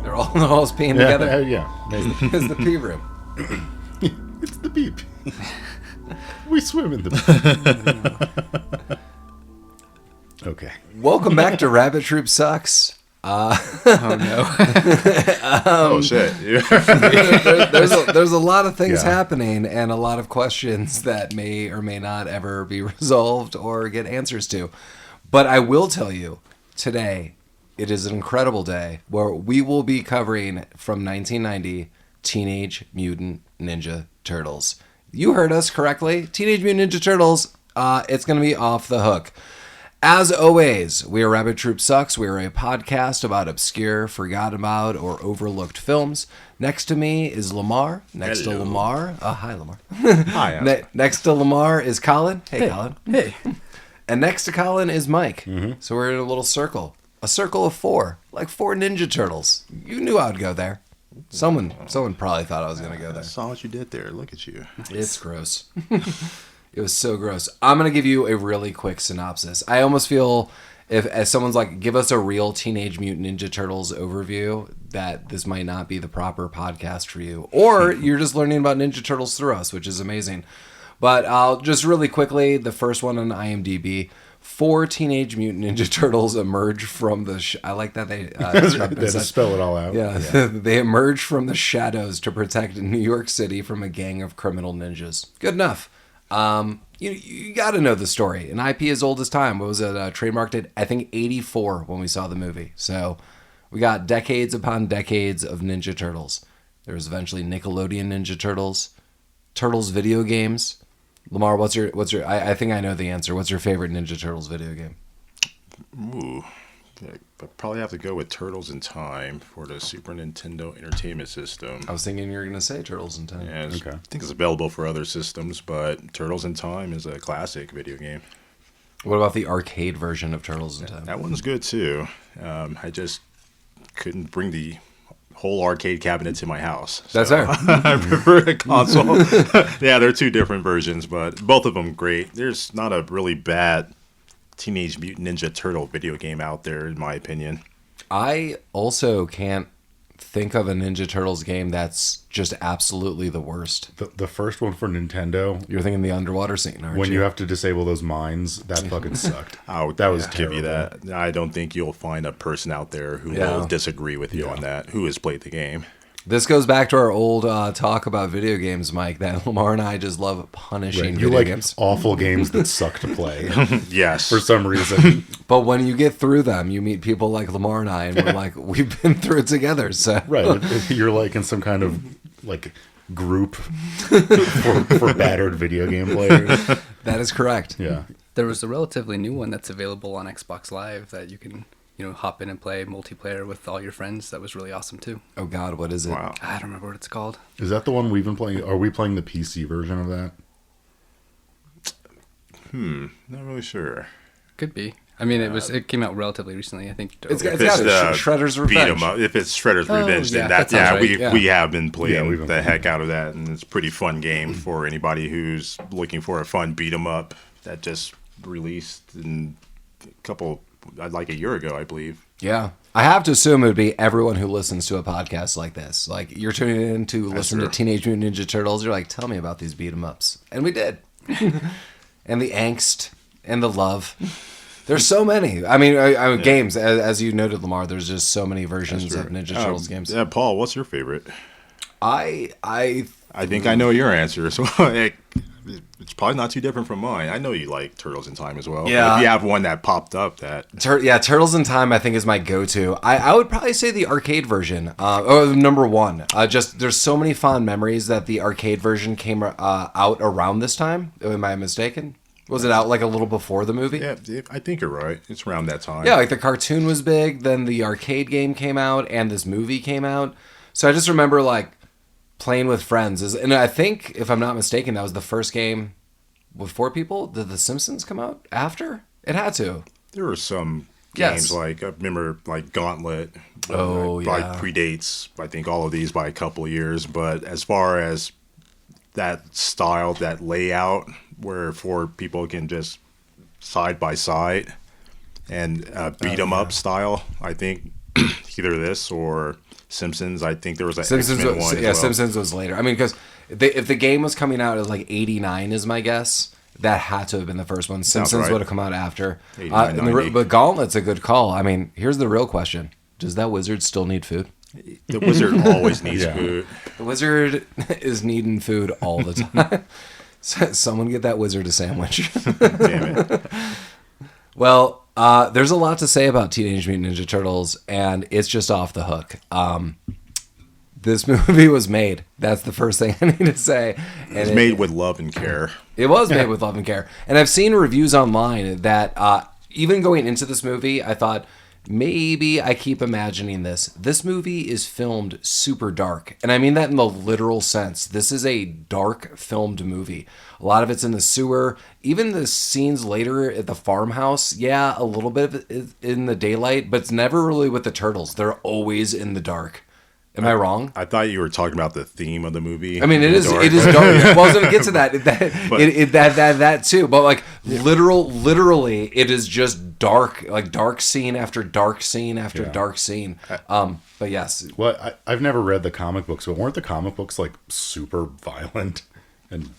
They're all peeing together. Yeah. It's the pee room. It's the beep. We swim in the beep. Okay. Welcome back to Rabbit Troop Sucks. Oh no! Oh shit! there's a lot of things happening and a lot of questions that may or may not ever be resolved or get answers to. But I will tell you, today it is an incredible day where we will be covering from 1990 Teenage Mutant Ninja Turtles. You heard us correctly. Teenage Mutant Ninja Turtles. It's going to be off the hook. As always, we are Rabbit Troop Sucks. We are a podcast about obscure, forgotten about, or overlooked films. Next to me is Lamar. Next to Lamar... hi, Lamar. Hi. Next to Lamar is Colin. Hey, Colin. Hey. And next to Colin is Mike. Mm-hmm. So we're in a little circle. A circle of four. Like 4 Ninja Turtles. You knew I would go there. Someone probably thought I was going to go there. I saw what you did there. Look at you. It's gross. It was so gross. I'm going to give you a really quick synopsis. I almost feel as someone's like, give us a real Teenage Mutant Ninja Turtles overview, that this might not be the proper podcast for you. Or you're just learning about Ninja Turtles through us, which is amazing. But I'll just really quickly, the first one on IMDb, 4 Teenage Mutant Ninja Turtles emerge from the... I like that they... They just spell it all out. Yeah. They emerge from the shadows to protect New York City from a gang of criminal ninjas. Good enough. You got to know the story. An IP as old as time. What was it? Trademarked at, I think, 84 when we saw the movie. So we got decades upon decades of Ninja Turtles. There was eventually Nickelodeon Ninja Turtles, Turtles video games. Lamar, what's your? I think I know the answer. What's your favorite Ninja Turtles video game? Ooh. I'd probably have to go with Turtles in Time for the Super Nintendo Entertainment System. I was thinking you were going to say Turtles in Time. Yeah, Okay. I think it's available for other systems, but Turtles in Time is a classic video game. What about the arcade version of Turtles in Time? That one's good too. I just couldn't bring the whole arcade cabinet to my house. That's so fair. I prefer a console. Yeah, they're 2 different versions, but both of them great. There's not a really bad Teenage Mutant Ninja Turtle video game out there, in my opinion. I also can't think of a Ninja Turtles game that's just absolutely the worst. The first one for Nintendo, You're thinking the underwater scene, aren't when you? you have to disable those mines, that fucking sucked. That was give terrible. you that. I don't think you'll find a person out there who will disagree with you on that, who has played the game. This goes back to our old talk about video games, Mike, that Lamar and I just love punishing Right. You video like games. awful games that suck to play Yes. for some reason. But when you get through them, you meet people like Lamar and I, and we're like, we've been through it together. So Right. You're like in some kind of like group for battered video game players. that is correct. Yeah. There was a relatively new one that's available on Xbox Live that you can, hop in and play multiplayer with all your friends. That was really awesome too. Oh, God, what is it? Wow. I don't remember what it's called. Is that the one we've been playing? Are we playing the PC version of that? Not really sure. Could be. I mean, it came out relatively recently. I think. It's If got it's Shredder's beat 'em Revenge. up, if it's Shredder's Revenge, then that sounds right. we have been playing we've been the heck out of that, and it's a pretty fun game for anybody who's looking for a fun beat 'em up that just released in like a year ago, I believe. Yeah. I have to assume it would be everyone who listens to a podcast like this. Like, you're tuning in to listen to Teenage Mutant Ninja Turtles. You're like, tell me about these beat 'em ups. And we did. And the angst and the love. There's so many. I mean, games. As you noted, Lamar, there's just so many versions of Ninja Turtles games. Yeah, Paul, what's your favorite? I think I know your answer, so it's probably not too different from mine. I know you like Turtles in Time as well. Yeah. But if you have one that popped up that... Turtles in Time, I think, is my go-to. I would probably say the arcade version. Number one. There's so many fond memories that the arcade version came out around this time. Am I mistaken? Was it out like a little before the movie? Yeah, I think you're right. It's around that time. Yeah, like the cartoon was big, then the arcade game came out, and this movie came out. So I just remember like playing with friends. And I think, if I'm not mistaken, that was the first game with 4 people. Did The Simpsons come out after? It had to. There were some Yes. games like, I remember like Gauntlet. Oh, probably yeah. predates, I think, all of these by a couple of years. But as far as that style, that layout, where 4 people can just side by side and beat 'em up style, I think either this or Simpsons. I think there was an Simpsons X-Men was, one. yeah, as well. Simpsons was later. I mean, because if the game was coming out as like 89 is my guess, that had to have been the first one. Simpsons right. would have come out after. 89, 90. But Gauntlet's a good call. I mean, here's the real question. Does that wizard still need food? The wizard always needs food. The wizard is needing food all the time. Someone get that wizard a sandwich. Damn it. Well, there's a lot to say about Teenage Mutant Ninja Turtles, and it's just off the hook. This movie was made. That's the first thing I need to say. And It's made with love and care. It was made with love and care. And I've seen reviews online that even going into this movie, I thought, maybe I keep imagining this. This movie is filmed super dark. And I mean that in the literal sense. This is a dark filmed movie. A lot of it's in the sewer. Even the scenes later at the farmhouse, yeah, a little bit of it in the daylight, but it's never really with the turtles. They're always in the dark. Am I wrong? I thought you were talking about the theme of the movie. I mean, it is dark. Well, I was going to get to that. That too. But like literally, it is just dark, like dark scene after dark scene after dark scene. But yes. Well, I've never read the comic books, but weren't the comic books like super violent and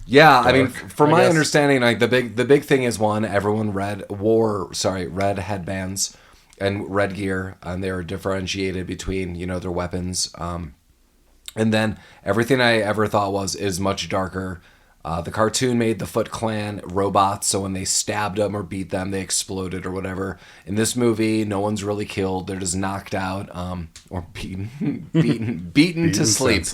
yeah. I mean, from my guess. understanding, like the big thing is one, everyone red headbands and red gear, and they were differentiated between, their weapons. And then everything I ever thought is much darker. The cartoon made the Foot Clan robots, so when they stabbed them or beat them, they exploded or whatever. In this movie, no one's really killed. They're just knocked out or beaten to sleep.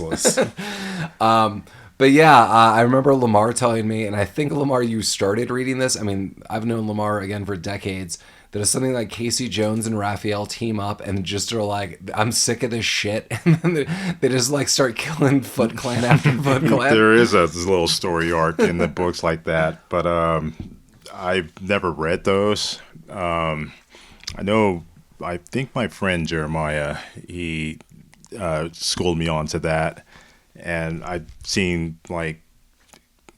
But yeah, I remember Lamar telling me, and I think, Lamar, you started reading this. I mean, I've known Lamar, again, for decades. That is something like Casey Jones and Raphael team up and just are like, I'm sick of this shit. And then they just like start killing Foot Clan after Foot Clan. There is a little story arc in the books like that, but I've never read those. I think my friend Jeremiah, he schooled me onto that. And I've seen like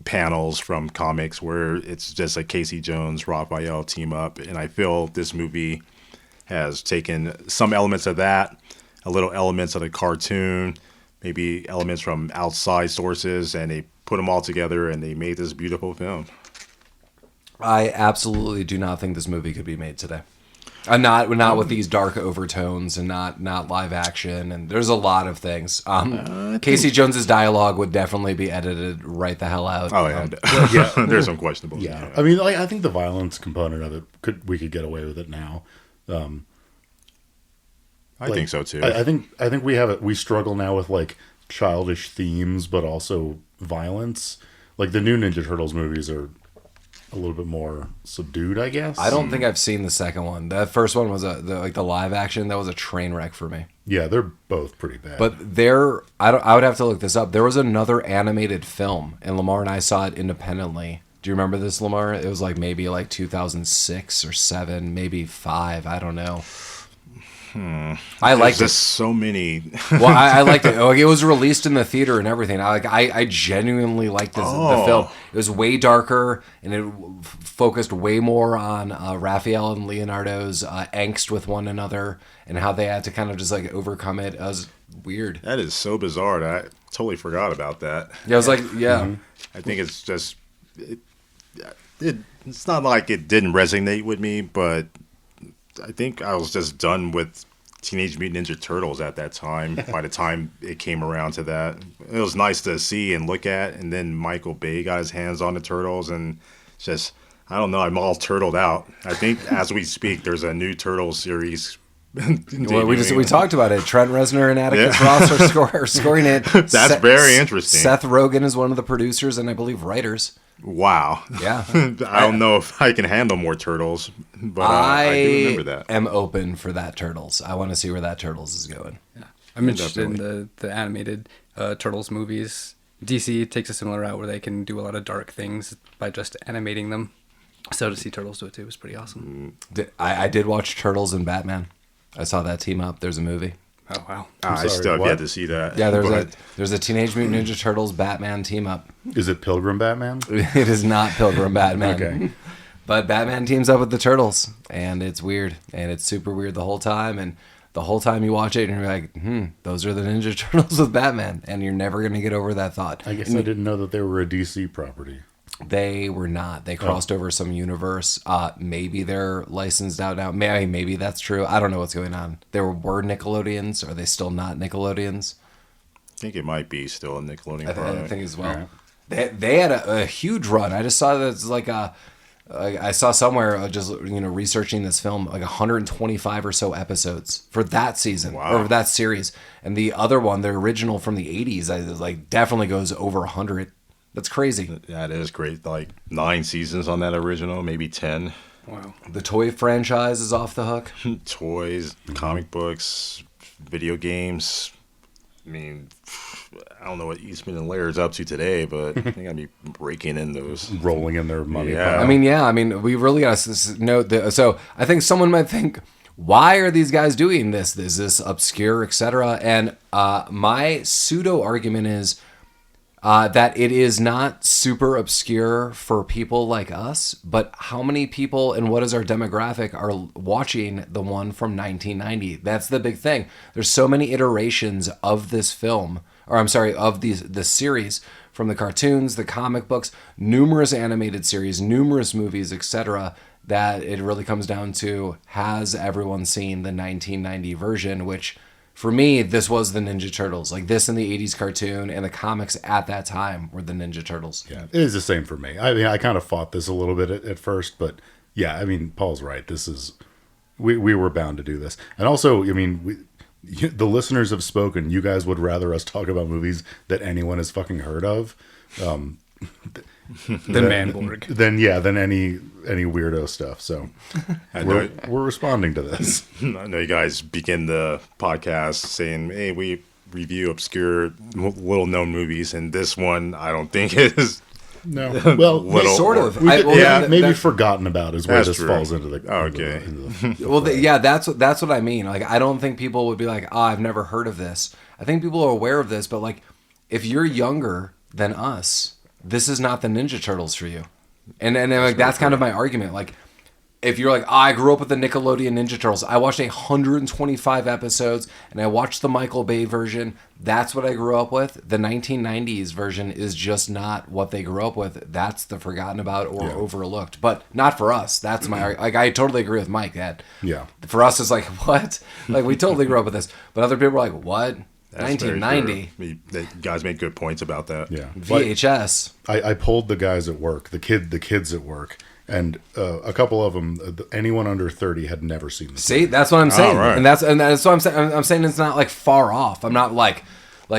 panels from comics where it's just a Casey Jones, Raphael team up, and I feel this movie has taken some elements of that, a little elements of the cartoon, maybe elements from outside sources, and they put them all together and they made this beautiful film. I absolutely do not think this movie could be made today. Not with these dark overtones and not live action, and there's a lot of things. Casey Jones's dialogue would definitely be edited right the hell out. Oh yeah, there's some questionables. Yeah, I mean, I think the violence component of it we could get away with it now. I think so too. I think we have it. We struggle now with like childish themes, but also violence. Like the new Ninja Turtles movies are a little bit more subdued, I guess. I don't think I've seen the second one. The first one was the live action. That was a train wreck for me. Yeah, they're both pretty bad. But I would have to look this up. There was another animated film, and Lamar and I saw it independently. Do you remember this, Lamar? It was like maybe like 2006 or 7, maybe 5. I don't know. I liked it. There's so many. Well, I liked it. It was released in the theater and everything. I genuinely liked the film. It was way darker, and it focused way more on Raphael and Leonardo's angst with one another and how they had to kind of just like overcome it. It was weird. That is so bizarre. I totally forgot about that. Yeah, I was like, yeah. Mm-hmm. I think it's just it's not like it didn't resonate with me, but I think I was just done with Teenage Mutant Ninja Turtles at that time. By the time it came around to that, it was nice to see and look at. And then Michael Bay got his hands on the Turtles, and just I don't know. I'm all turtled out. I think as we speak, there's a new Turtles series. Well, we talked about it. Trent Reznor and Atticus Ross are scoring it. That's very interesting. Seth Rogen is one of the producers and I believe writers. Wow. Yeah. I don't know if I can handle more Turtles, but I do remember that. I am open for that Turtles. I want to see where that Turtles is going. Yeah. I'm interested in the animated Turtles movies. DC takes a similar route where they can do a lot of dark things by just animating them. So to see Turtles do it too was pretty awesome. I did watch Turtles and Batman. I saw that team up. There's a movie. Oh wow! I still have yet to see that. Yeah, there's a Teenage Mutant Ninja Turtles Batman team up. Is it Pilgrim Batman? It is not Pilgrim Batman. Okay. But Batman teams up with the Turtles, and it's weird, and it's super weird the whole time. And the whole time you watch it, and you're like, those are the Ninja Turtles with Batman, and you're never going to get over that thought. I guess I didn't know that they were a DC property. They were not. They crossed over some universe. Maybe they're licensed out now. Maybe that's true. I don't know what's going on. They were Nickelodeons. Are they still not Nickelodeons? I think it might be still a Nickelodeon I product. think as well. They had a huge run. I just saw that it's like I saw somewhere just researching this film, like 125 or so episodes for that season or that series, and the other one, the original from the 80s, like definitely goes over 100. That's crazy. Yeah, it is great. Like 9 seasons on that original, maybe 10. Wow. The toy franchise is off the hook. Toys, comic books, video games. I mean, I don't know what Eastman and Laird is up to today, but they gotta be breaking in those. Rolling in their money. Yeah. I mean, we really got to note that. So I think someone might think, why are these guys doing this? Is this obscure, etc.? And my pseudo argument is that it is not super obscure for people like us, but how many people and what is our demographic are watching the one from 1990? That's the big thing. There's so many iterations of this film, or I'm sorry, of the series, from the cartoons, the comic books, numerous animated series, numerous movies, etc., that it really comes down to, has everyone seen the 1990 version, which... For me, this was the Ninja Turtles. Like this in the 80s cartoon and the comics at that time were the Ninja Turtles. Yeah, it is the same for me. I mean, I kind of fought this a little bit at first, but yeah, I mean, Paul's right. This is, we were bound to do this. And also, I mean, the listeners have spoken. You guys would rather us talk about movies that anyone has fucking heard of. Than Manborg. Than any weirdo stuff. So we're responding to this. I know you guys begin the podcast saying, hey, we review obscure, little-known movies, and this one I don't think is... No. Well, sort of. Maybe forgotten about is where this true. Falls into the... Okay. That's what I mean. Like, I don't think people would be like, I've never heard of this. I think people are aware of this, but like, if you're younger than us... This is not the Ninja Turtles for you. And like that's kind of my argument. Like, if you're like, I grew up with the Nickelodeon Ninja Turtles. I watched 125 episodes, and I watched the Michael Bay version. That's what I grew up with. The 1990s version is just not what they grew up with. That's the forgotten about or overlooked. But not for us. That's my... Like, I totally agree with Mike that for us, it's like, what? Like, we totally grew up with this. But other people are like, what? That's 1990. You guys make good points about that. Yeah. VHS. I polled the guys at work, the kids at work, and a couple of them, anyone under 30 had never seen this. See, that's what I'm saying, right. and that's what I'm saying. I'm saying it's not like far off. I'm not like you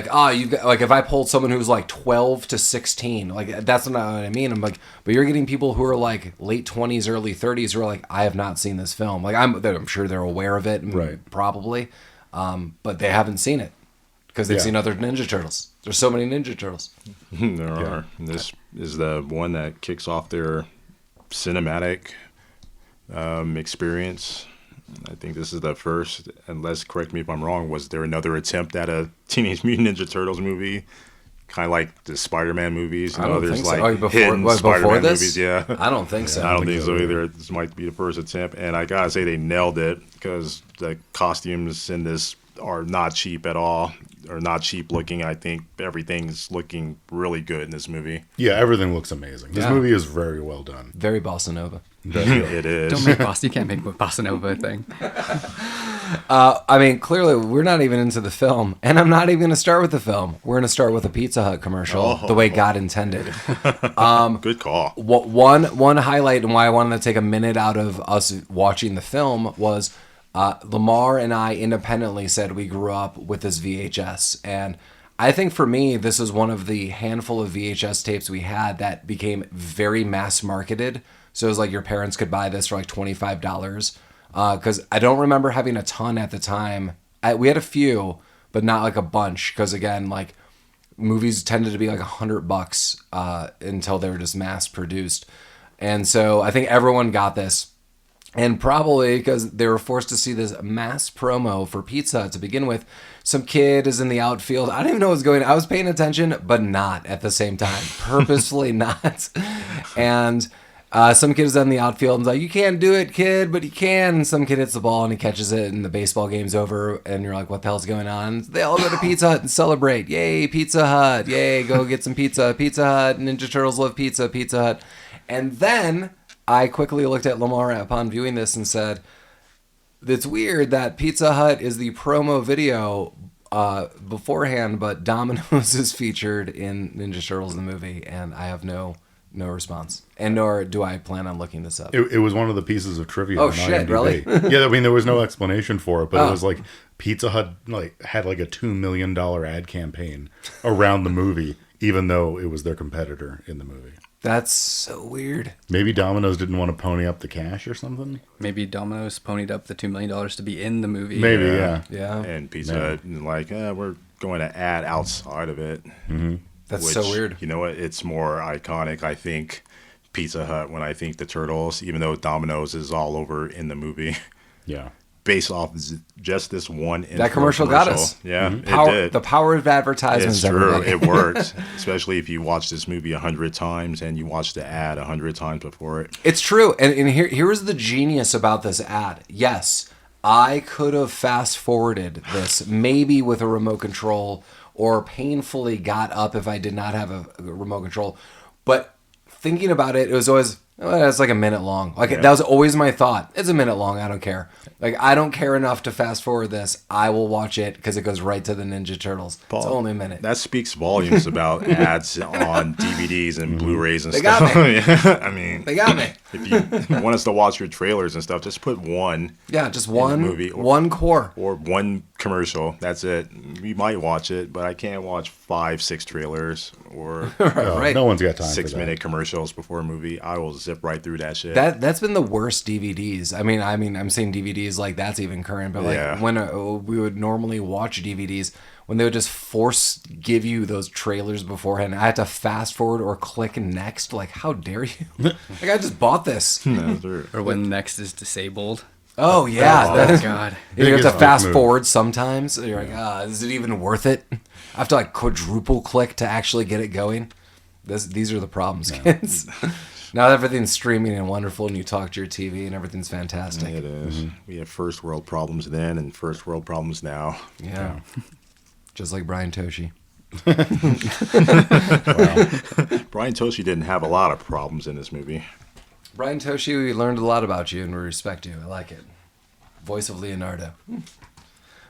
like if I polled someone who's like 12 to 16, like that's not what I mean. I'm like, but you're getting people who are like late 20s, early 30s who are like, I have not seen this film. Like I'm sure they're aware of it, right? Probably, but they haven't seen it. Because they've seen other Ninja Turtles. There's so many Ninja Turtles. There are. This is the one that kicks off their cinematic experience. I think this is the first, unless, correct me if I'm wrong, was there another attempt at a Teenage Mutant Ninja Turtles movie? Kind of like the Spider-Man movies. I don't think so. Like before Spider-Man this? movies, yeah. I don't think so. I don't think so either. This might be the first attempt. And I gotta say they nailed it because the costumes in this are not cheap at all. Or not cheap looking. I think everything's looking really good in this movie. Yeah, everything looks amazing. This movie is very well done. Very Bossa Nova. It is. Don't make Bossa. You can't make Bossa Nova a thing. I mean, clearly, we're not even into the film, and I'm not even going to start with the film. We're going to start with a Pizza Hut commercial, the way God intended. Good call. One highlight and why I wanted to take a minute out of us watching the film was Lamar and I independently said we grew up with this VHS, and I think for me, this is one of the handful of VHS tapes we had that became very mass marketed. So it was like your parents could buy this for like $25. Because I don't remember having a ton at the time. We had a few, but not like a bunch. Because again, like movies tended to be like $100 until they were just mass produced. And so I think everyone got this. And probably because they were forced to see this mass promo for pizza to begin with. Some kid is in the outfield. I don't even know what's going on. I was paying attention, but not at the same time. Purposefully not. And Some kid is on the outfield and is like, you can't do it, kid, but you can. And some kid hits the ball and he catches it and the baseball game's over. And you're like, what the hell's going on? They all go to Pizza Hut and celebrate. Yay, Pizza Hut. Yay, go get some pizza. Pizza Hut. Ninja Turtles love pizza. Pizza Hut. And then I quickly looked at Lamar upon viewing this and said, it's weird that Pizza Hut is the promo video beforehand, but Domino's is featured in Ninja Turtles the movie. And I have no response, and nor do I plan on looking this up. It was one of the pieces of trivia. Oh on shit! IMDb. Really? Yeah, I mean there was no explanation for it, but it was like Pizza Hut had like a $2 million ad campaign around the movie, even though it was their competitor in the movie. That's so weird. Maybe Domino's didn't want to pony up the cash or something. Maybe Domino's ponied up the $2 million to be in the movie. Maybe, yeah. And Pizza Hut, like, we're going to add outside of it. Mm-hmm. That's so weird. You know what? It's more iconic, I think, Pizza Hut when I think the Turtles, even though Domino's is all over in the the Yeah. Based off just this one that commercial got us. Yeah, Power, it did. The power of advertisements. It's true. Everybody. It works, especially if you watch this movie 100 times and you watch the ad 100 times before it. It's true. And here's the genius about this ad. Yes, I could have fast forwarded this maybe with a remote control or painfully got up if I did not have a remote control. But thinking about it, it was always, it's like a minute long. Like that was always my thought. It's a minute long. I don't care. Like I don't care enough to fast forward this. I will watch it because it goes right to the Ninja Turtles. Paul, it's only a minute. That speaks volumes about ads on DVDs and Blu-rays and They stuff. got me. I mean, They got me. if you want us to watch your trailers and stuff, just put one. Yeah, just one movie one core. Or one commercial. That's it. We might watch it, but I can't watch 5-6 trailers or Right. No one's got time for that. 6-minute commercials before a movie. I will zip right through that shit. That's been the worst DVDs. I mean, I'm saying DVDs like that's even current, but like when we would normally watch DVDs, when they would just give you those trailers beforehand, I had to fast forward or click next. Like, how dare you? Like, I just bought this. Or when next is disabled. Oh yeah, Oh God. you have to Biggest fast move. forward sometimes. You're like, is it even worth it? I have to like quadruple click to actually get it going. These are the problems, kids. Now everything's streaming and wonderful, and you talk to your TV, and everything's fantastic. It is. We have first world problems then and first world problems now. Yeah. Just like Brian Toshi. Brian Toshi didn't have a lot of problems in this movie. Brian Toshi, we learned a lot about you and we respect you. I like it. Voice of Leonardo.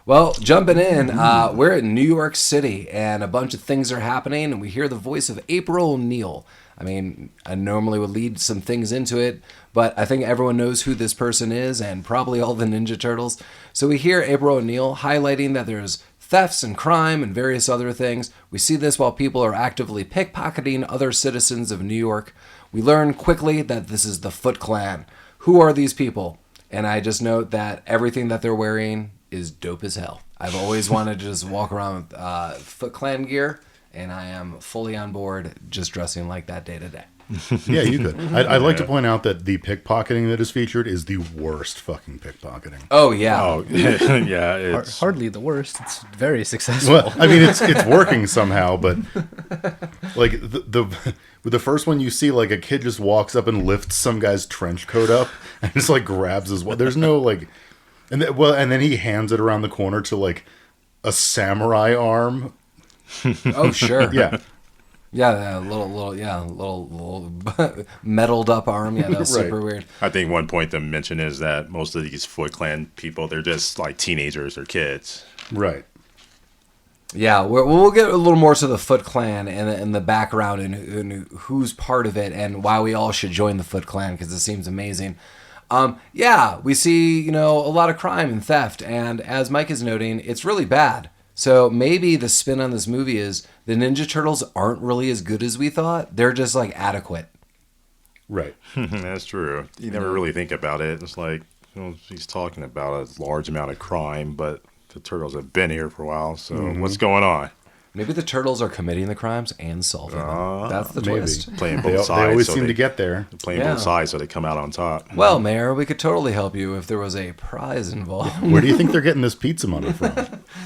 Well, jumping in, we're in New York City and a bunch of things are happening and we hear the voice of April O'Neil. I mean, I normally would lead some things into it, but I think everyone knows who this person is and probably all the Ninja Turtles. So we hear April O'Neil highlighting that there's thefts and crime and various other things. We see this while people are actively pickpocketing other citizens of New York. We learn quickly that this is the Foot Clan. Who are these people? And I just note that everything that they're wearing is dope as hell. I've always wanted to just walk around with Foot Clan gear, and I am fully on board just dressing like that day to day. Yeah, you could. I'd like to point out that the pickpocketing that is featured is the worst fucking pickpocketing. Oh, yeah. Oh, yeah. It's Hardly the worst. It's very successful. Well, I mean, it's working somehow, but like the first one you see, like a kid just walks up and lifts some guy's trench coat up and just like grabs his. There's no like, and then he hands it around the corner to like a samurai arm. Oh, sure. Yeah. Yeah, a little metaled up arm. Yeah, that's Right. super weird. I think one point to mention is that most of these Foot Clan people, they're just like teenagers or kids. Right. Yeah, we'll get a little more to the Foot Clan and the background and who's part of it and why we all should join the Foot Clan because it seems amazing. Yeah, we see a lot of crime and theft, and as Mike is noting, it's really bad. So maybe the spin on this movie is the Ninja Turtles aren't really as good as we thought. They're just like adequate. Right. That's true. You never really think about it. It's like he's talking about a large amount of crime, but the Turtles have been here for a while. So what's going on? Maybe the Turtles are committing the crimes and solving them. That's the maybe. twist. Playing They both sides. always so seem they to get there. playing Yeah. both sides so they come out on top. Well, Mayor, we could totally help you if there was a prize involved. Where do you think they're getting this pizza money from?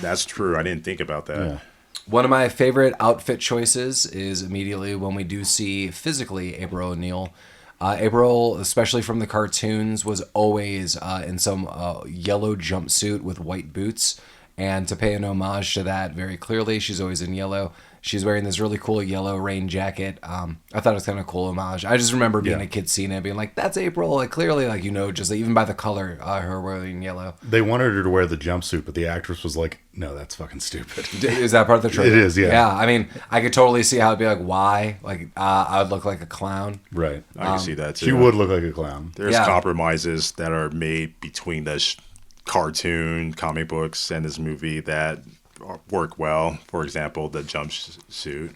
That's true. I didn't think about that. Yeah. One of my favorite outfit choices is immediately when we do see physically April O'Neil. April, especially from the cartoons, was always in some yellow jumpsuit with white boots. And to pay an homage to that very clearly, she's always in yellow. She's wearing this really cool yellow rain jacket. I thought it was kind of a cool homage. I just remember being a kid seeing it, being like, "That's April!" Like clearly, like just even by the color, her wearing yellow. They wanted her to wear the jumpsuit, but the actress was like, "No, that's fucking stupid." Is that part of the trailer? It is, yeah. Yeah, I mean, I could totally see how it'd be like, why? Like, I would look like a clown. Right. I can see that too. She would look like a clown. There's compromises that are made between the cartoon, comic books, and this movie that work well. For example, the jumpsuit.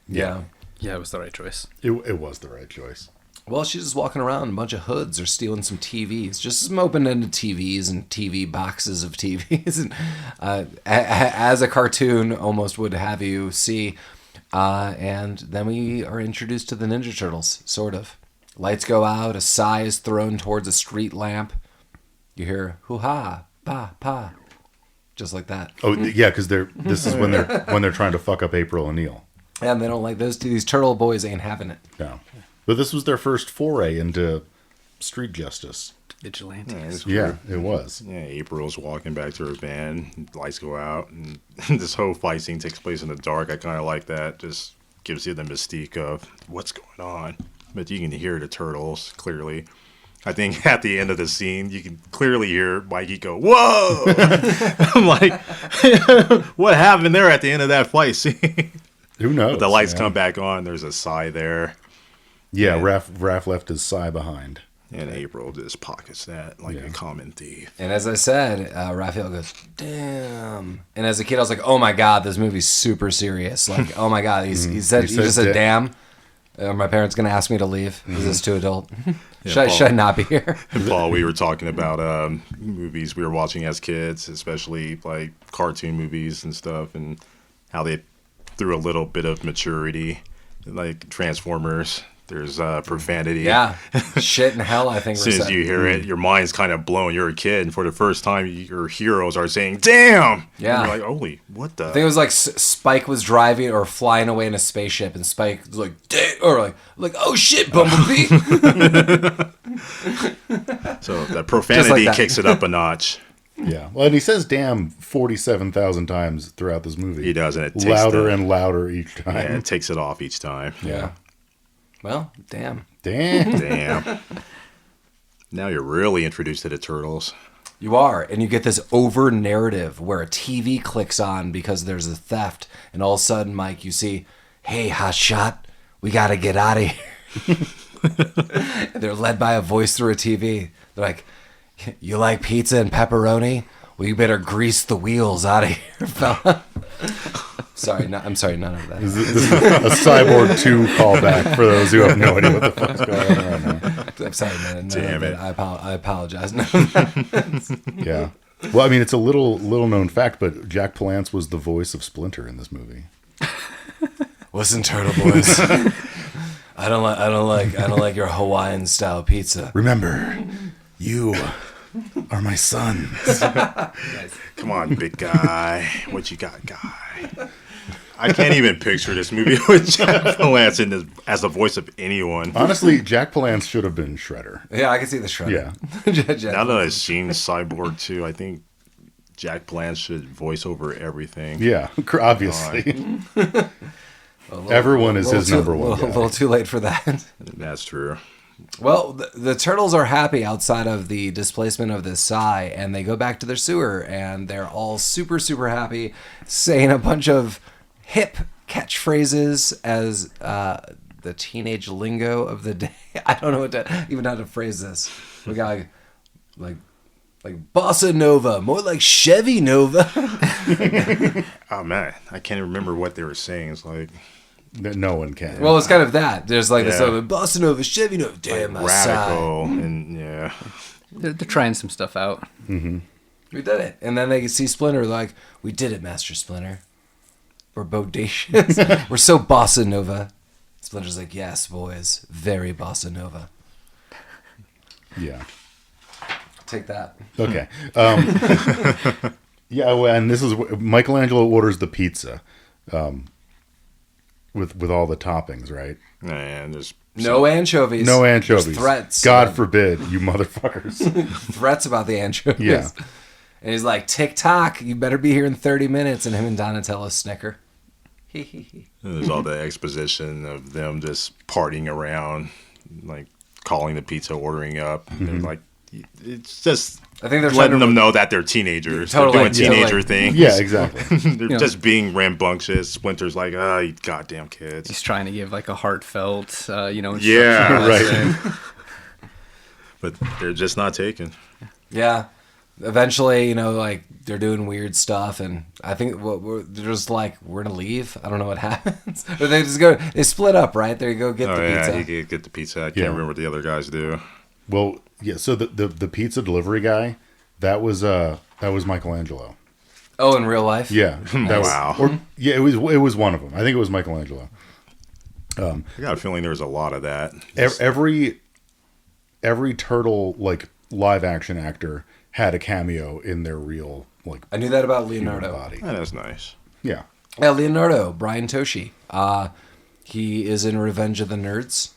Yeah. Yeah, it was the right choice. It was the right choice. Well, she's just walking around in a bunch of hoods or stealing some TVs. Just some open-ended TVs and TV boxes of TVs. And, as a cartoon almost would have you see. And then we are introduced to the Ninja Turtles, sort of. Lights go out, a sigh is thrown towards a street lamp. You hear, hoo-ha, pa, pa. Just like that. Oh, yeah, because this is when they're trying to fuck up April O'Neil. And they don't like those two. These turtle boys ain't having it. No. But this was their first foray into street justice. Vigilantes. Yeah, it was. Yeah, April's walking back to her van, lights go out, and this whole fight scene takes place in the dark. I kind of like that. Just gives you the mystique of what's going on. But you can hear the turtles clearly. I think at the end of the scene, you can clearly hear Mikey go, "Whoa!" I'm like, what happened there at the end of that fight scene? Who knows? But the lights come back on. There's a sigh there. Yeah, Raph left his sigh behind. And April just pockets that like a common thief. And as I said, Raphael goes, "Damn!" And as a kid, I was like, "Oh my god, this movie's super serious!" Like, "Oh my god, he just said damn." Are my parents gonna ask me to leave? Is this too adult? Should I not be here? And Paul, we were talking about movies we were watching as kids, especially like cartoon movies and stuff, and how they threw a little bit of maturity, like Transformers. There's profanity. Yeah, shit and hell. I think. As soon as you hear it, your mind's kind of blown. You're a kid, and for the first time, your heroes are saying "damn." Yeah, and you're like, "Holy, what the?" I think it was like Spike was driving or flying away in a spaceship, and Spike was like, "Damn," or like, "Oh shit, Bumblebee." So the profanity kicks it up a notch. Yeah, well, and he says "damn" 47,000 times throughout this movie. He does, and it takes louder and louder each time. Yeah, it takes it off each time. Yeah. Well, damn. Damn. Now you're really introduced to the turtles. You are, and you get this over narrative where a TV clicks on because there's a theft, and all of a sudden, Mike, you see, "Hey, hotshot, we gotta get out of here." And they're led by a voice through a TV. They're like, "You like pizza and pepperoni? Well, you better grease the wheels out of here, fella." I'm sorry, none of that. This is a Cyborg 2 callback for those who have no idea what the fuck's going on right now. I'm sorry, man. Damn it. I apologize. Yeah. Well, I mean, it's a little known fact, but Jack Palance was the voice of Splinter in this movie. Listen, Turtle Boys. I don't like your Hawaiian style pizza. Remember, you are my sons. Come on, big guy. What you got, guy? I can't even picture this movie with Jack Palance as the voice of anyone. Honestly, Jack Palance should have been Shredder. Yeah, I can see the Shredder. Yeah. Now that I've seen Cyborg 2, I think Jack Palance should voice over everything. Yeah, obviously. Everyone is his number one guy. A little too late for that. That's true. Well, the turtles are happy outside of the displacement of this sigh, and they go back to their sewer, and they're all super, super happy, saying a bunch of hip catchphrases as the teenage lingo of the day. I don't know even how to phrase this. We got like bossa nova, more like Chevy Nova. Oh man, I can't remember what they were saying. It's like no one can. Well, it's kind of that. There's like this bossa nova, Chevy Nova. Damn, like my sigh. radical, and yeah. They're trying some stuff out. Mm-hmm. We did it. And then they see Splinter like, "We did it, Master Splinter. We're bodacious. We're so bossa nova." Splinter's like, "Yes, boys. Very bossa nova." Yeah. Take that. Okay. Yeah, well, and this is Michelangelo orders the pizza with all the toppings, right? And there's No anchovies. No anchovies. There's threats. God forbid, you motherfuckers. Threats about the anchovies. Yeah. And he's like, TikTok, you better be here in 30 minutes. And him and Donatello snicker. And there's all the exposition of them just partying around, like calling the pizza, ordering up. And like, it's just I think they're letting them know that they're teenagers. Totally, they're doing teenager things. Yeah, exactly. They're just being rambunctious. Splinter's like, you goddamn kids. He's trying to give like a heartfelt, Yeah, right. But they're just not taken. Yeah. Eventually, like they're doing weird stuff, and I think they're just like, we're gonna leave. I don't know what happens, or they just go. They split up, right? There you go, get the pizza. Yeah, you get the pizza. I can't remember what the other guys do. Well, yeah. So the pizza delivery guy, that was Michelangelo. Oh, in real life? Yeah. Wow. It was one of them. I think it was Michelangelo. I got a feeling there's a lot of that. Every turtle like live action actor had a cameo in their real like. I knew that about Leonardo. Body. Oh, that's nice. Yeah. Yeah, Leonardo, Brian Toshi. He is in Revenge of the Nerds,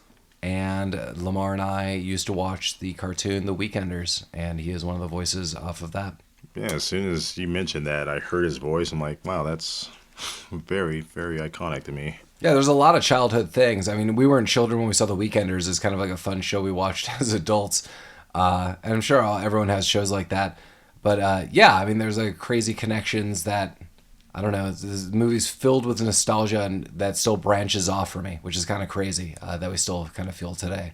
and Lamar and I used to watch the cartoon The Weekenders, and he is one of the voices off of that. Yeah, as soon as you mentioned that, I heard his voice. I'm like, wow, that's very, very iconic to me. Yeah, there's a lot of childhood things. I mean, we weren't children when we saw The Weekenders. It's kind of like a fun show we watched as adults. And I'm sure everyone has shows like that. But yeah, I mean, there's like crazy connections that, I don't know, this movie's filled with nostalgia and that still branches off for me, which is kind of crazy that we still kind of feel today.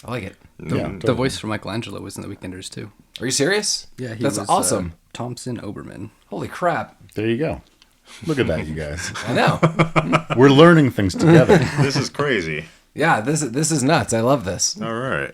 I like it. The voice for Michelangelo was in The Weekenders too. Are you serious? Yeah, That's awesome. Thompson Oberman. Holy crap. There you go. Look at that, you guys. I know. We're learning things together. This is crazy. Yeah, this is nuts. I love this. All right.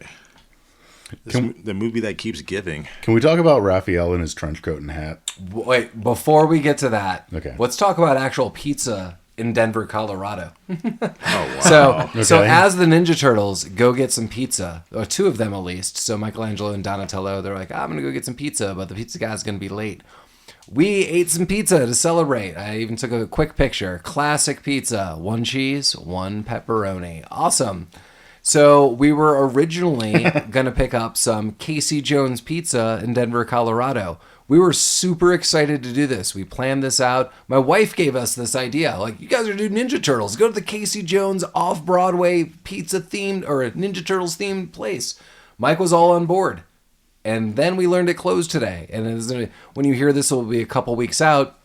The movie that keeps giving. Can we talk about Raphael in his trench coat and hat? Wait, before we get to that, Okay. Let's talk about actual pizza in Denver, Colorado. Oh, wow. So as the Ninja Turtles go get some pizza, or two of them at least, so Michelangelo and Donatello, they're like, I'm going to go get some pizza, but the pizza guy's going to be late. We ate some pizza to celebrate. I even took a quick picture. Classic pizza. 1 cheese, 1 pepperoni. Awesome. So we were originally going to pick up some Casey Jones pizza in Denver, Colorado. We were super excited to do this. We planned this out. My wife gave us this idea. Like, you guys are doing Ninja Turtles. Go to the Casey Jones off-Broadway pizza-themed or Ninja Turtles-themed place. Mike was all on board. And then we learned it closed today. And when you hear this, it will be a couple weeks out.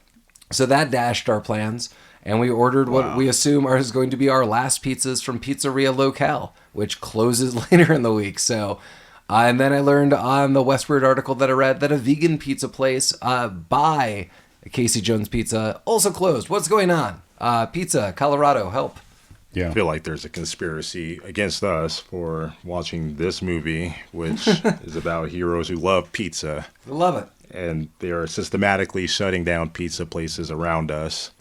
So that dashed our plans. And we ordered what we assume is going to be our last pizzas from Pizzeria Locale, which closes later in the week. So, and then I learned on the Westward article that I read that a vegan pizza place by Casey Jones Pizza also closed. What's going on? Pizza, Colorado, help. Yeah. I feel like there's a conspiracy against us for watching this movie, which is about heroes who love pizza. I love it. And they are systematically shutting down pizza places around us.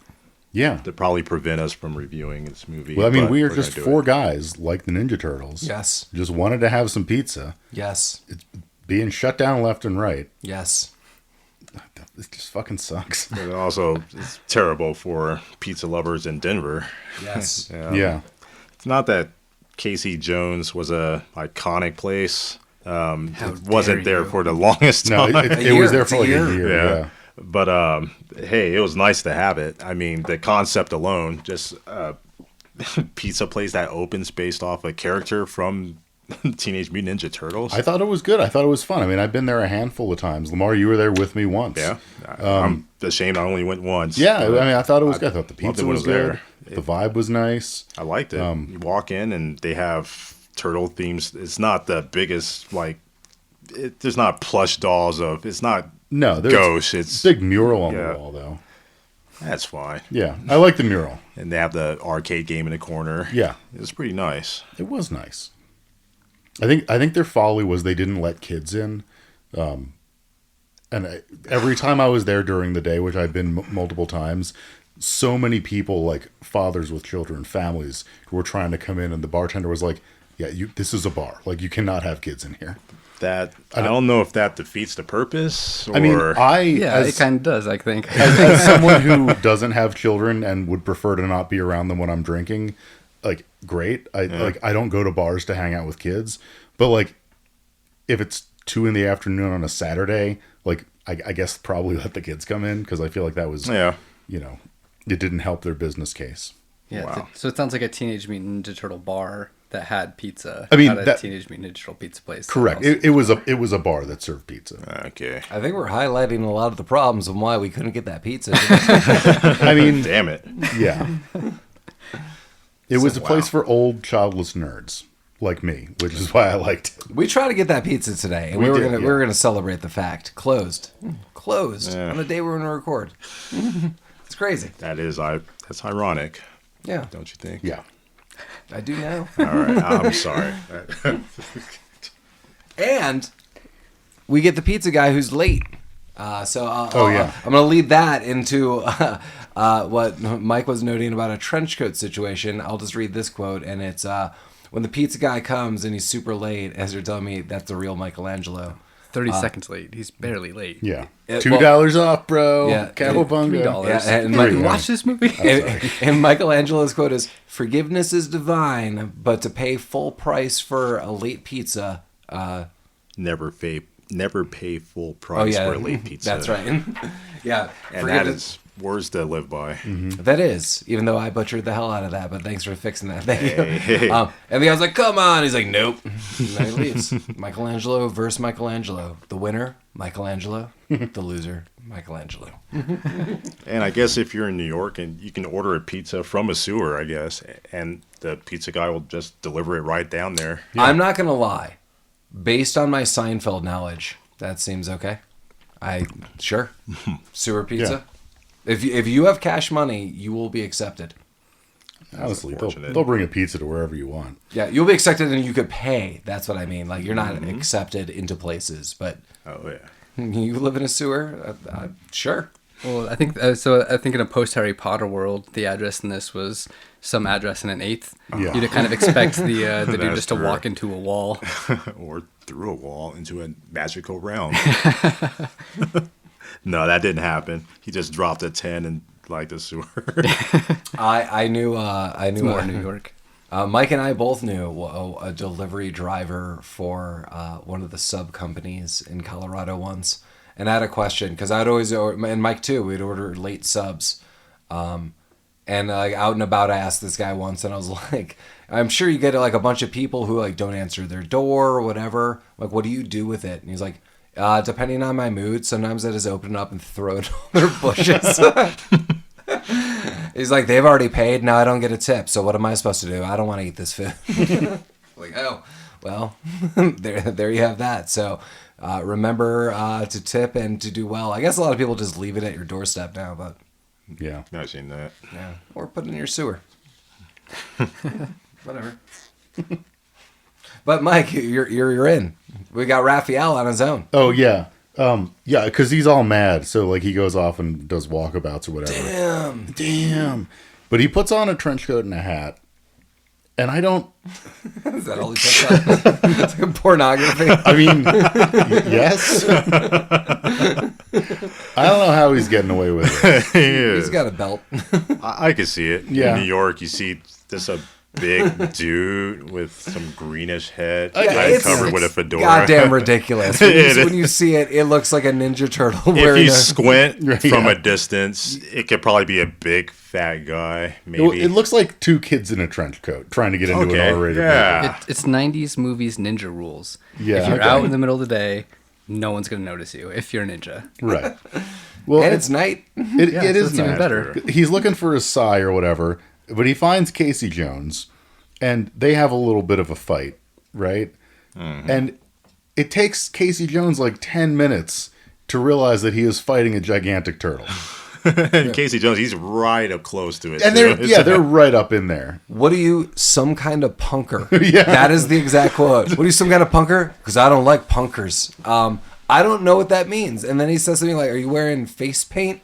Yeah. To probably prevent us from reviewing this movie. Well, I mean, we are just 4 guys like the Ninja Turtles. Yes. Just wanted to have some pizza. Yes. It's being shut down left and right. Yes. It just fucking sucks. And also, it's terrible for pizza lovers in Denver. Yes. Yeah. It's not that Casey Jones was a iconic place. It wasn't there for the longest time. No, it was there for like a year. Yeah. But hey, it was nice to have it. I mean, the concept alone, just pizza place that opens based off a character from Teenage Mutant Ninja Turtles. I thought it was good. I thought it was fun. I mean, I've been there a handful of times. Lamar, you were there with me once. Yeah. I'm ashamed I only went once. Yeah, I mean, I thought it was good. I thought the pizza was good. There. The vibe was nice. I liked it. You walk in and they have turtle themes. It's not the biggest, there's not plush dolls of, it's not ghosts. It's big mural on the wall, though. That's fine. Yeah, I like the mural. And they have the arcade game in the corner. Yeah. It was pretty nice. It was nice. I think their folly was they didn't let kids in. Every time I was there during the day, which I've been multiple times, so many people, like fathers with children, families, who were trying to come in, and the bartender was like, yeah, this is a bar. Like, you cannot have kids in here. I don't know if that defeats the purpose. Or... I mean, it kind of does, I think. as someone who doesn't have children and would prefer to not be around them when I'm drinking, like great. I don't go to bars to hang out with kids, but like if it's 2 p.m. on a Saturday, like I guess probably let the kids come in, because I feel like that was it didn't help their business case. Yeah. Wow. So it sounds like a Teenage Mutant Ninja Turtle bar that had pizza. I mean, not a Teenage Mutant Ninja Turtle pizza place. Correct. It was a bar that served pizza. Okay. I think we're highlighting a lot of the problems and why we couldn't get that pizza. I mean, Damn it. yeah. It was a place for old childless nerds like me, which is why I liked it. We tried to get that pizza today, and we were gonna celebrate the fact. Closed on the day we were gonna record. It's crazy. That's ironic. Yeah, Don't you think? Yeah. I do now. All right. I'm sorry. And we get the pizza guy who's late. I'm going to lead that into what Mike was noting about a trench coat situation. I'll just read this quote, and it's when the pizza guy comes and he's super late, as you're telling me, that's the real Michelangelo. 30 seconds late. He's barely late. Yeah. $2 off, bro. Yeah. Cowabunga. $3. Yeah, and Watch this movie. And Michelangelo's quote is, "Forgiveness is divine, but to pay full price for a late pizza, Never pay full price for a late pizza. That's right. Yeah, And that is words to live by. That is, even though I butchered the hell out of that, but thanks for fixing that. Thank you. Hey. And the guy's like, "Come on." He's like, "Nope." And then he leaves. Michelangelo versus Michelangelo. The winner, Michelangelo. The loser, Michelangelo. And I guess if you're in New York and you can order a pizza from a sewer, I guess, and the pizza guy will just deliver it right down there. Yeah. I'm not going to lie. Based on my Seinfeld knowledge, that seems okay. Sure. Sewer pizza. Yeah. If you have cash money, you will be accepted. Honestly, they'll bring a pizza to wherever you want. Yeah, you'll be accepted and you could pay. That's what I mean. Like, you're not accepted into places, but you live in a sewer? Sure. Well, I think in a post-Harry Potter world, the address in this was some address in an eighth. Yeah. You'd kind of expect the dude just to walk into a wall. Or through a wall into a magical realm. No, that didn't happen. He just dropped a 10 in like the sewer. I knew more New York. Mike and I both knew a delivery driver for one of the sub companies in Colorado once. And I had a question, because I'd always, and Mike too, we'd order late subs. And like out and about, I asked this guy once, and I was like, I'm sure you get like a bunch of people who like don't answer their door or whatever. Like, what do you do with it? And he's like, depending on my mood, sometimes I just open it up and throw it on their bushes. He's like, they've already paid, now I don't get a tip, so what am I supposed to do? I don't want to eat this food. Like, oh, well, there you have that. So remember to tip and to do well. I guess a lot of people just leave it at your doorstep now, but yeah, I've seen that. Yeah, or put it in your sewer. Whatever. But Mike, you're in. We got Raphael on his own. Oh yeah, yeah, because he's all mad. So like he goes off and does walkabouts or whatever. Damn. But he puts on a trench coat and a hat, and I don't. Is that all he puts on? It's like a pornography. I mean, yes. I don't know how he's getting away with it. He's got a belt. I can see it. Yeah. In New York, you see just a big dude with some greenish head, covered with a fedora. Goddamn ridiculous. When you see it, it looks like a Ninja Turtle. If you squint from a distance, it could probably be a big fat guy. Maybe it looks like two kids in a trench coat trying to get into an R-rated movie. It's 90s movies ninja rules. Yeah, if you're out in the middle of the day, no one's going to notice you if you're a ninja. Right. Well, and it's night. It is even better. He's looking for his sigh or whatever, but he finds Casey Jones, and they have a little bit of a fight, right? Mm-hmm. And it takes Casey Jones like 10 minutes to realize that he is fighting a gigantic turtle. And Casey Jones, he's right up close to it. And they're right up in there. What are you, some kind of punker? Yeah. That is the exact quote. What are you, some kind of punker? Because I don't like punkers. I don't know what that means. And then he says something like, "Are you wearing face paint?"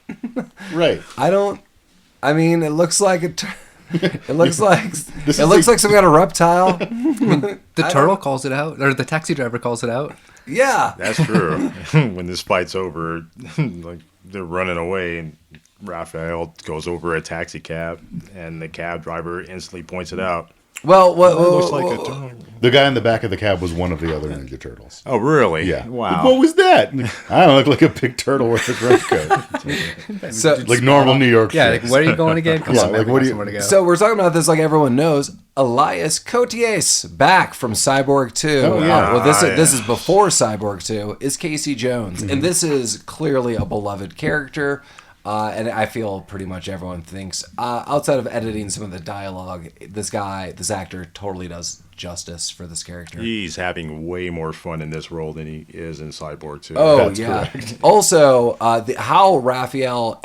Right. I mean, it looks like it looks like some kind of reptile. The turtle calls it out, or the taxi driver calls it out. Yeah, that's true. When this fight's over, like they're running away, and Raphael goes over a taxi cab, and the cab driver instantly points it out. Well, Looks like a turtle. The guy in the back of the cab was one of the other Ninja Turtles. Oh, really? Yeah. Wow. Like, what was that? I don't look like a big turtle with a trench coat. So, Like normal New York Yeah, shit. like, where are you going again? Come Yeah, on, man, like, we what got do you- somewhere to go. so we're talking about this like everyone knows. Elias Koteas, back from Cyborg 2. Oh, yeah. Well, this Yeah. is before Cyborg 2, is Casey Jones. And this is clearly a beloved character. And I feel pretty much everyone thinks, outside of editing some of the dialogue, this actor totally does justice for this character. He's having way more fun in this role than he is in Cyborg 2. Oh, That's yeah. correct. Also, how Raphael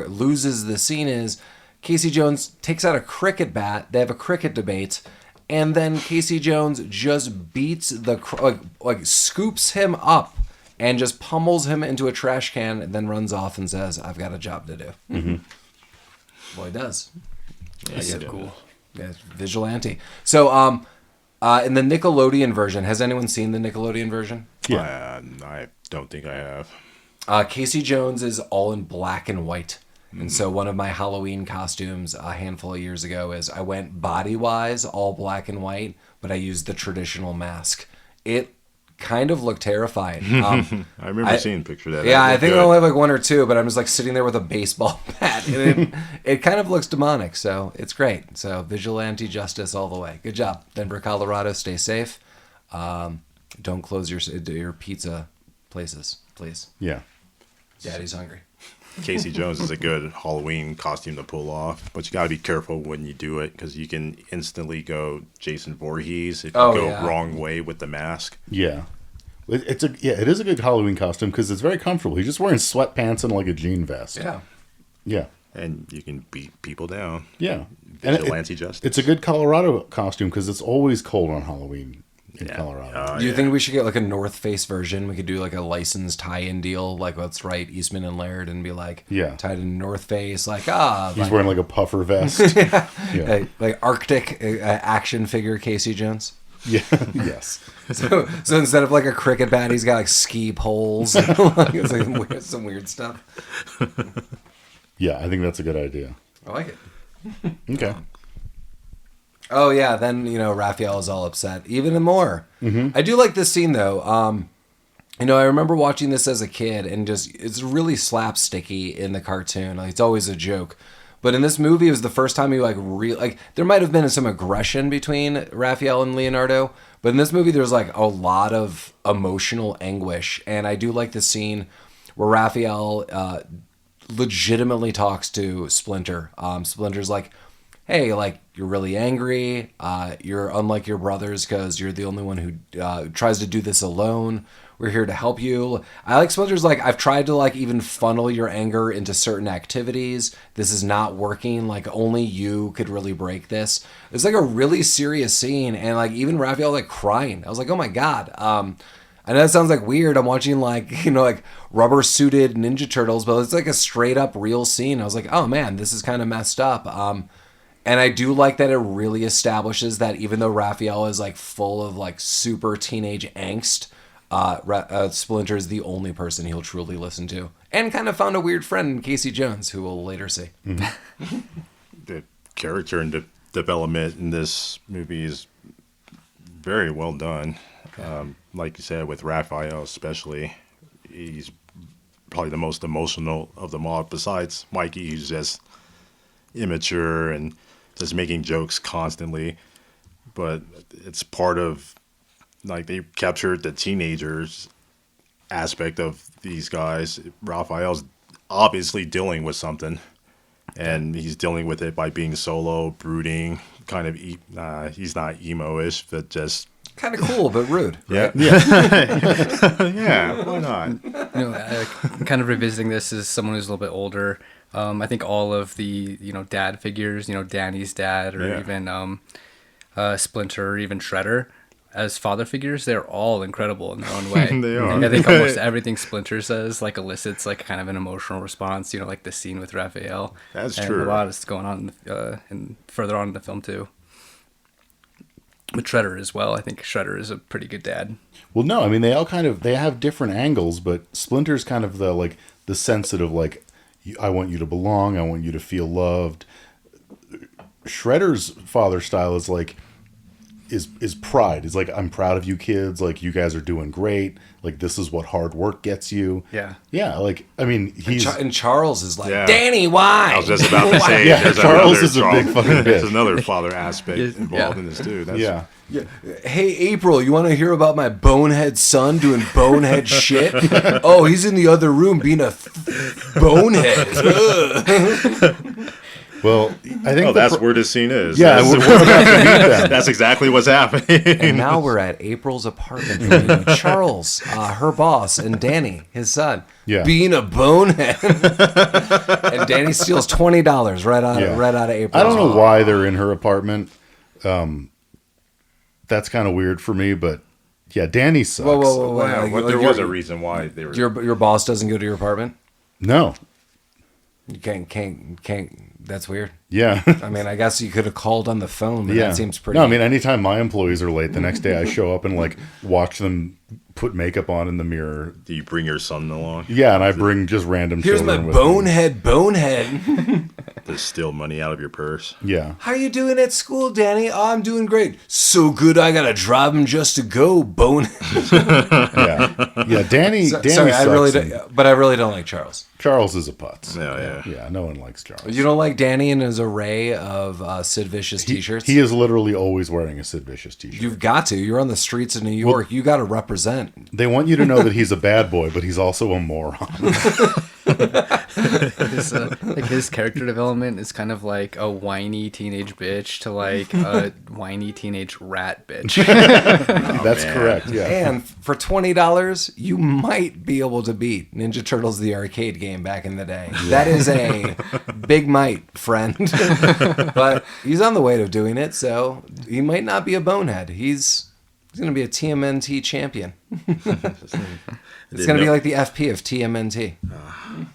loses the scene is Casey Jones takes out a cricket bat. They have a cricket debate. And then Casey Jones just beats scoops him up and just pummels him into a trash can and then runs off and says, I've got a job to do. Mm-hmm. Well, he does. That's so cool. Yeah, vigilante. So, in the Nickelodeon version, has anyone seen the Nickelodeon version? Yeah. I don't think I have. Casey Jones is all in black and white. And so one of my Halloween costumes a handful of years ago is I went body-wise all black and white, but I used the traditional mask. It kind of looked terrifying. I remember seeing a picture of that. Yeah, That I looked think I good. only have like one or two, but I'm just like sitting there with a baseball bat. And it kind of looks demonic, so it's great. So vigilante justice all the way. Good job. Denver, Colorado, stay safe. Don't close your pizza places, please. Yeah. Daddy's hungry. Casey Jones is a good Halloween costume to pull off, but you got to be careful when you do it because you can instantly go Jason Voorhees if you go wrong way with the mask. Yeah. It is a good Halloween costume because it's very comfortable. He's just wearing sweatpants and like a jean vest. Yeah. Yeah. And you can beat people down. Yeah. And Vigilante justice. it's a good Colorado costume because it's always cold on Halloween in Colorado. Do you think we should get like a North Face version? We could do like a licensed tie-in deal, like let's write Eastman and Laird and be like, tied in North Face, like He's wearing like a puffer vest. Yeah. like Arctic action figure Casey Jones. Yeah. Yes. So instead of like a cricket bat, he's got like ski poles. It's like some weird stuff. Yeah, I think that's a good idea. I like it. Okay. Oh yeah, then Raphael is all upset even more. Mm-hmm. I do like this scene though. I remember watching this as a kid and it's really slapsticky in the cartoon. Like it's always a joke. But in this movie, it was the first time you there might have been some aggression between Raphael and Leonardo, but in this movie, there's like a lot of emotional anguish, and I do like the scene where Raphael legitimately talks to Splinter. Splinter's like, "Hey, like you're really angry. You're unlike your brothers because you're the only one who tries to do this alone. We're here to help you." I like Splinter's like, I've tried to like even funnel your anger into certain activities. This is not working. Like only you could really break this. It's like a really serious scene. And like even Raphael like crying. I was like, oh my God. I know that sounds like weird. I'm watching like, like rubber suited Ninja Turtles, but it's like a straight up real scene. I was like, oh man, this is kind of messed up. And I do like that it really establishes that even though Raphael is like full of like super teenage angst, Splinter is the only person he'll truly listen to, and kind of found a weird friend in Casey Jones, who we'll later see. Mm-hmm. The character and development in this movie is very well done. Like you said, with Raphael especially, he's probably the most emotional of them all. Besides Mikey, who's just immature and just making jokes constantly. But it's part of, like, they captured the teenagers aspect of these guys. Raphael's obviously dealing with something, and he's dealing with it by being solo, brooding, kind of, he's not emo-ish, but just... Kind of cool, but rude. Yeah. Yeah, why not? Kind of revisiting this as someone who's a little bit older. I think all of the, dad figures, Danny's dad, or even Splinter, or even Shredder, as father figures, they're all incredible in their own way. They are. I think almost everything Splinter says like elicits like kind of an emotional response. Like the scene with Raphael. That's and true. A lot is going on and further on in the film too. With Shredder as well, I think Shredder is a pretty good dad. Well, no, I mean they have different angles, but Splinter's kind of the sensitive, like, I want you to belong. I want you to feel loved. Shredder's father style is like is pride. It's like, I'm proud of you kids. Like, you guys are doing great. Like, this is what hard work gets you. Yeah. Yeah. Like, I mean, he's and Charles is like, Yeah. Danny, why? I was just about to say, Yeah, there's Charles another is a big fucking There's bitch. another father aspect involved Yeah. in this too. That's, yeah. Yeah. Hey, April, you want to hear about my bonehead son doing bonehead shit? Oh, he's in the other room being a bonehead. Well, I think that's where this scene is. yeah, That's, we're about to meet them. that's exactly what's happening. And now we're at April's apartment. Meeting Charles, her boss, and Danny, his son, being a bonehead. And Danny steals $20 right out of April's. I don't know why they're in her apartment. That's kind of weird for me, but yeah, Danny sucks. Whoa. Wow, but there was a reason why they were. Your boss doesn't go to your apartment? No. You can't. That's weird. Yeah. I mean, I guess you could have called on the phone, but Yeah. that seems pretty. No, I mean, anytime my employees are late, the next day I show up and like watch them put makeup on in the mirror. Do you bring your son along Yeah, and I bring just random Here's my children with me. bonehead. to steal money out of your purse? Yeah. How you doing at school, Danny? Oh, I'm doing great. So good, I gotta drive him just to go, bonehead. Yeah. Danny Sorry, sucks. I really don't like Charles. Charles is a putz. Yeah. Yeah, no one likes Charles. You don't like Danny and his array of Sid Vicious t-shirts? He is literally always wearing a Sid Vicious t-shirt. You've got to. You're on the streets of New York. You got to represent. They want you to know that he's a bad boy, but he's also a moron. His character development is kind of like a whiny teenage bitch to like a whiny teenage rat bitch. That's correct. Yeah. And for $20, you might be able to beat Ninja Turtles the arcade game back in the day. That is a big might, friend. But he's on the way to doing it, so he might not be a bonehead. He's going to be a TMNT champion. It's going to be like the FP of TMNT.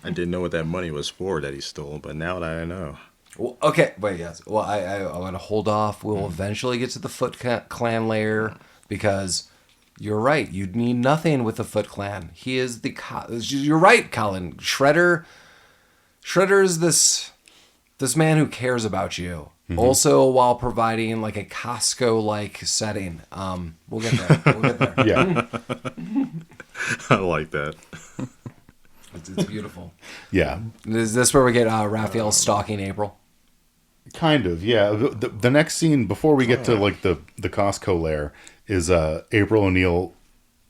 I didn't know what that money was for that he stole, but now that I know. Well, okay, wait, yes. Well, I want to hold off. We'll eventually get to the Foot Clan layer because you're right. You need nothing with the Foot Clan. He is the... You're right, Colin. Shredder is this man who cares about you. Mm-hmm. Also, while providing like a Costco-like setting. We'll get there. Yeah. I like that. It's beautiful. Yeah. Is this where we get Raphael stalking April? Kind of, yeah. The next scene before we get to like the Costco lair is April O'Neil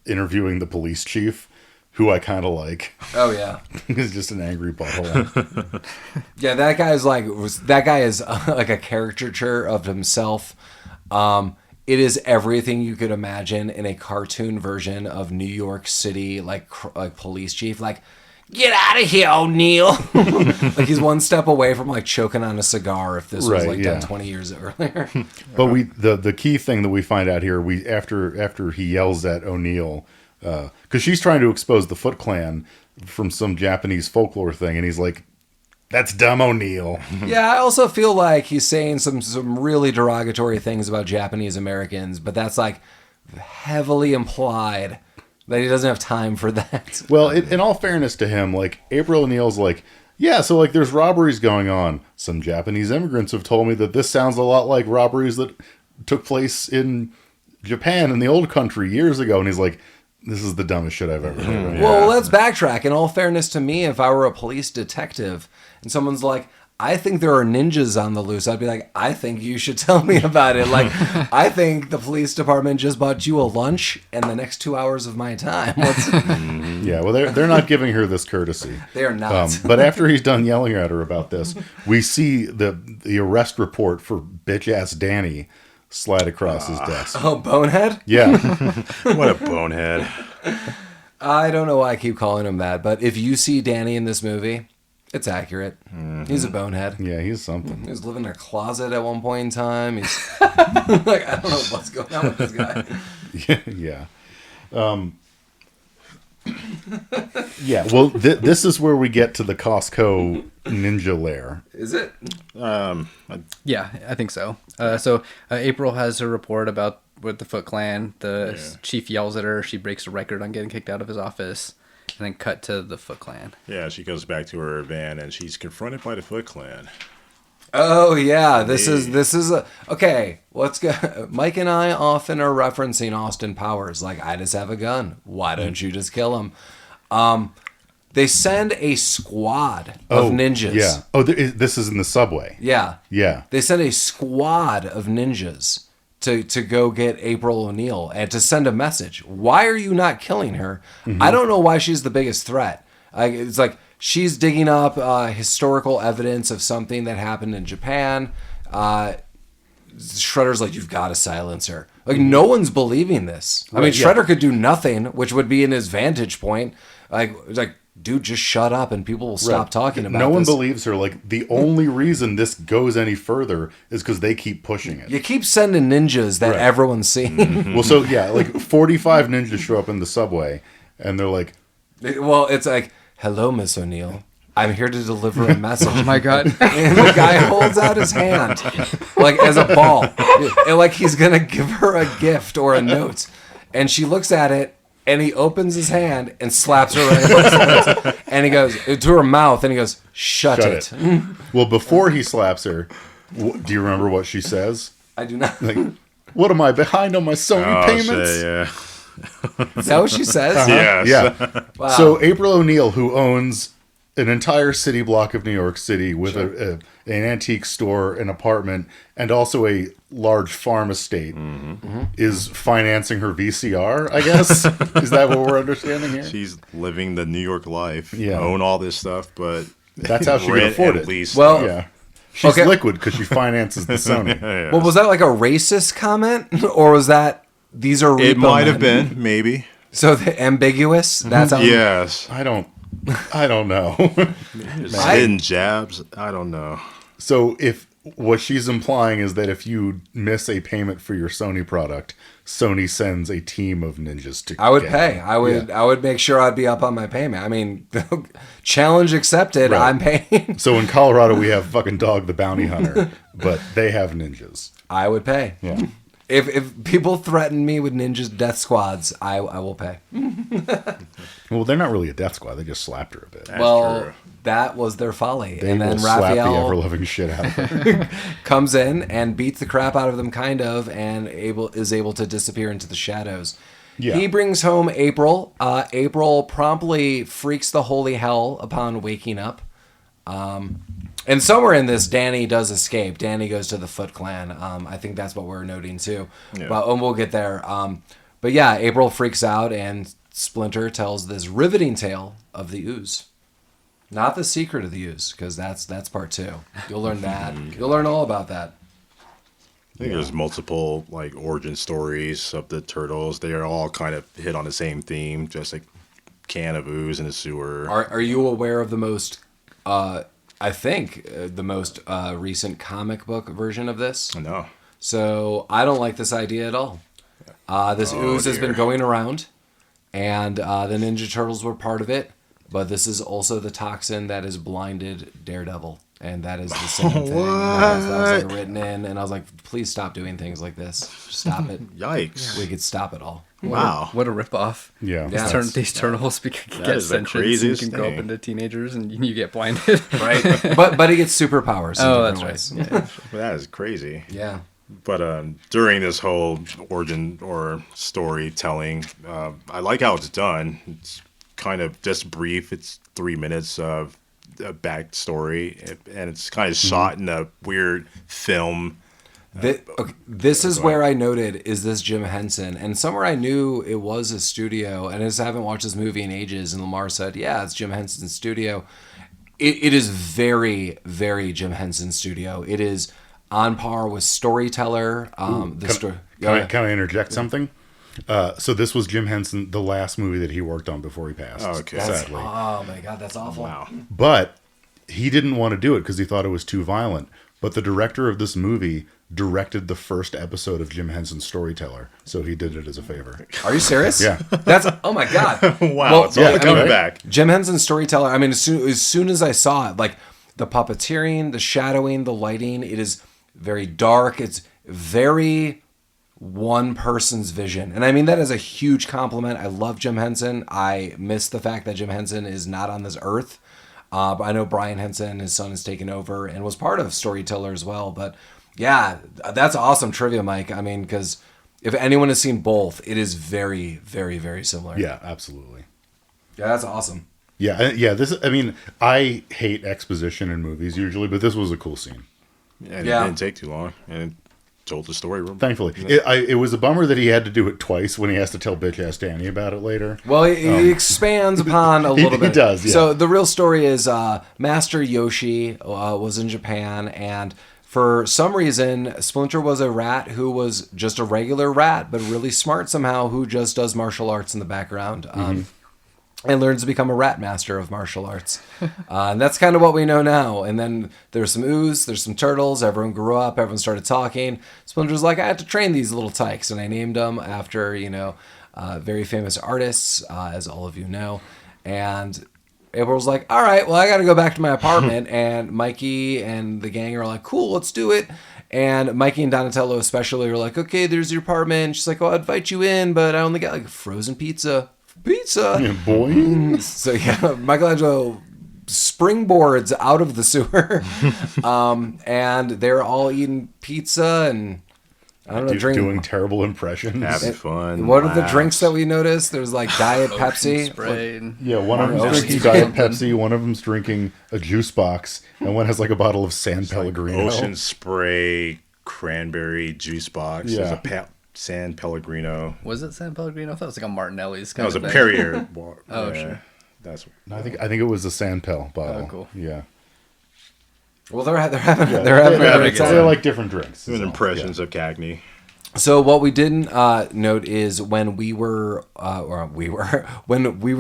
interviewing the police chief, who I kind of like. Oh yeah, he's just an angry butthole. Yeah, that guy is like a caricature of himself. It is everything you could imagine in a cartoon version of New York City, like police chief, like. Get out of here, O'Neil! Like he's one step away from like choking on a cigar if this was done 20 years earlier. But the key thing that we find out here, after he yells at O'Neil, because she's trying to expose the Foot Clan from some Japanese folklore thing, and he's like, "That's dumb, O'Neil." Yeah, I also feel like he's saying some really derogatory things about Japanese Americans, but that's like heavily implied. That he doesn't have time for that. Well, in all fairness to him, like, April O'Neil's like, yeah, so, like, there's robberies going on. Some Japanese immigrants have told me that this sounds a lot like robberies that took place in Japan in the old country years ago. And he's like, this is the dumbest shit I've ever heard. Yeah. Well, let's backtrack. In all fairness to me, if I were a police detective and someone's like, I think there are ninjas on the loose, I'd be like, I think you should tell me about it. Like, I think the police department just bought you a lunch and the next 2 hours of my time. Yeah, well, they're not giving her this courtesy. They are not. But after he's done yelling at her about this, we see the arrest report for bitch-ass Danny slide across his desk. Oh, bonehead? Yeah. What a bonehead. I don't know why I keep calling him that, but if you see Danny in this movie... It's accurate. Mm-hmm. He's a bonehead. Yeah, he's something. He was living in a closet at one point in time. He's like, I don't know what's going on with this guy. Yeah. Yeah, well, this is where we get to the Costco ninja lair. Is it? Yeah, I think so. So April has her report with the Foot Clan. The chief yells at her. She breaks a record on getting kicked out of his office. And then cut to the Foot Clan. Yeah, she goes back to her van and she's confronted by the Foot Clan. Oh yeah, this is okay. Let's go. Mike and I often are referencing Austin Powers. Like, I just have a gun. Why don't you just kill him? They send a squad of ninjas. Yeah. Oh, this is in the subway. Yeah. Yeah. They send a squad of ninjas to go get April O'Neil and to send a message. Why are you not killing her? Mm-hmm. I don't know why she's the biggest threat. It's like she's digging up historical evidence of something that happened in Japan. Shredder's like, you've got to silence her. Like, no one's believing this. I mean, Shredder could do nothing, which would be in his vantage point. Like, dude, just shut up and people will stop talking about this. No one believes her. Like, the only reason this goes any further is because they keep pushing it. You keep sending ninjas that everyone's seen. Mm-hmm. Well, so, yeah, like 45 ninjas show up in the subway, and they're like... Well, it's like, hello, Miss O'Neil. I'm here to deliver a message. Oh, my God. And the guy holds out his hand, like, as a ball. And, like, he's going to give her a gift or a note. And she looks at it, and he opens his hand and slaps her right in the and he goes to her mouth, and he goes, "Shut it." Well, before he slaps her, do you remember what she says? I do not. Like, what am I behind on my Sony payments? Yeah. Is that what she says? Yes. Yeah. Wow. So April O'Neil, who owns an entire city block of New York City with an antique store, an apartment, and also a large farm estate, is financing her VCR, I guess? Is that what we're understanding here? She's living the New York life. Yeah. Own all this stuff, but That's how she can rent afford at it. least. Well, Yeah. She's Okay. liquid because she finances the Sony. Yeah. Well, was that like a racist comment, or was that these are? It repo might have men? been, maybe. So ambiguous. That's how. Yes. I don't know. Just hidden jabs. I don't know. So if what she's implying is that if you miss a payment for your Sony product, Sony sends a team of ninjas to I would get pay. it. I would. Yeah. I would make sure I'd be up on my payment. I mean, challenge accepted. Right. I'm paying. So in Colorado we have fucking Dog the Bounty Hunter, but they have ninjas. I would pay. Yeah. If people threaten me with ninjas death squads, I will pay. Well, they're not really a death squad. They just slapped her a bit. Well, true. that was their folly. They and then will slap the Raphael ever-loving shit out of her. comes in and beats the crap out of them, kind of, and is able to disappear into the shadows. Yeah. He brings home April. April promptly freaks the holy hell upon waking up. And somewhere in this, Danny does escape. Danny goes to the Foot Clan. I think that's what we're noting too. Yeah. But we'll get there. But yeah, April freaks out, and Splinter tells this riveting tale of the ooze. Not the secret of the ooze, because that's part 2. You'll learn that. You'll learn all about that. I think there's multiple like origin stories of the turtles. They are all kind of hit on the same theme, just like can of ooze in the sewer. Are you aware of the most, I think, the most recent comic book version of this? No. So I don't like this idea at all. This ooze has been going around, and the Ninja Turtles were part of it, but this is also the toxin that has blinded Daredevil, and that is the same thing. That was like written in, and I was like, please stop doing things like this. Stop it. Yikes. We could stop it all. Wow. What a ripoff. Yeah. Yeah. These turtles get is the sentience and craziest can grow up thing. into teenagers and you get blinded. Right? but he gets superpowers in Oh, different that's ways. right. That is crazy. Yeah. But during this whole origin or storytelling, I like how it's done. It's kind of just brief. It's 3 minutes of a backstory, and it's kind of shot in a weird film. This is where I noted, is this Jim Henson? And somewhere I knew it was a studio, and I just haven't watched this movie in ages, and Lamar said, yeah, it's Jim Henson's studio. It is very, very Jim Henson studio. It is on par with Storyteller. Can I interject something? So this was Jim Henson, the last movie that he worked on before he passed. Okay. Sadly. Oh my God, that's awful. Wow. But he didn't want to do it because he thought it was too violent. But the director of this movie directed the first episode of Jim Henson's Storyteller, so he did it as a favor. Are you serious? Yeah. That's, oh my God. Wow. It's all coming back. Jim Henson's Storyteller, I mean, as soon as I saw it, like the puppeteering, the shadowing, the lighting, it is very dark. It's very one person's vision. And I mean that as a huge compliment. I love Jim Henson. I miss the fact that Jim Henson is not on this earth. But I know Brian Henson, his son, has taken over and was part of Storyteller as well. But yeah, that's awesome trivia, Mike. I mean, because if anyone has seen both, it is very, very, very similar. Yeah, absolutely. Yeah, that's awesome. Yeah. I mean, I hate exposition in movies usually, but this was a cool scene. And it didn't take too long, and it told the story. Thankfully, it was a bummer that he had to do it twice when he has to tell bitch ass Danny about it later. Well, he expands upon a little bit. He does. Yeah. So the real story is Master Yoshi was in Japan, and for some reason, Splinter was a rat who was just a regular rat, but really smart somehow, who just does martial arts in the background. And learns to become a rat master of martial arts. And that's kind of what we know now. And then there's some ooze, there's some turtles, everyone grew up, everyone started talking. Splinter's like, I had to train these little tykes, and I named them after, very famous artists, as all of you know. And everyone's like, all right, well, I got to go back to my apartment. And Mikey and the gang are like, cool, let's do it. And Mikey and Donatello especially are like, okay, there's your apartment. And she's like, I'll invite you in, but I only got like frozen pizza. Yeah, boy. So yeah, Michelangelo springboards out of the sewer, and they're all eating pizza and I don't know, doing terrible impressions, having fun. What are the drinks that we noticed? There's like Diet Pepsi. One of them's drinking Diet Pepsi, one of them's drinking a juice box, and one has like a bottle of San Pellegrino. Ocean Spray, cranberry juice box. Yeah. There's a San Pellegrino. Was it San Pellegrino? I thought it was like a Martinelli's. That was a Perrier. Oh, sure. That's. No, I think it was a San Pel bottle. Oh, cool. Yeah. Well, they're having a great time. They like different drinks. Doing impressions of Cagney. So what we didn't note is when we were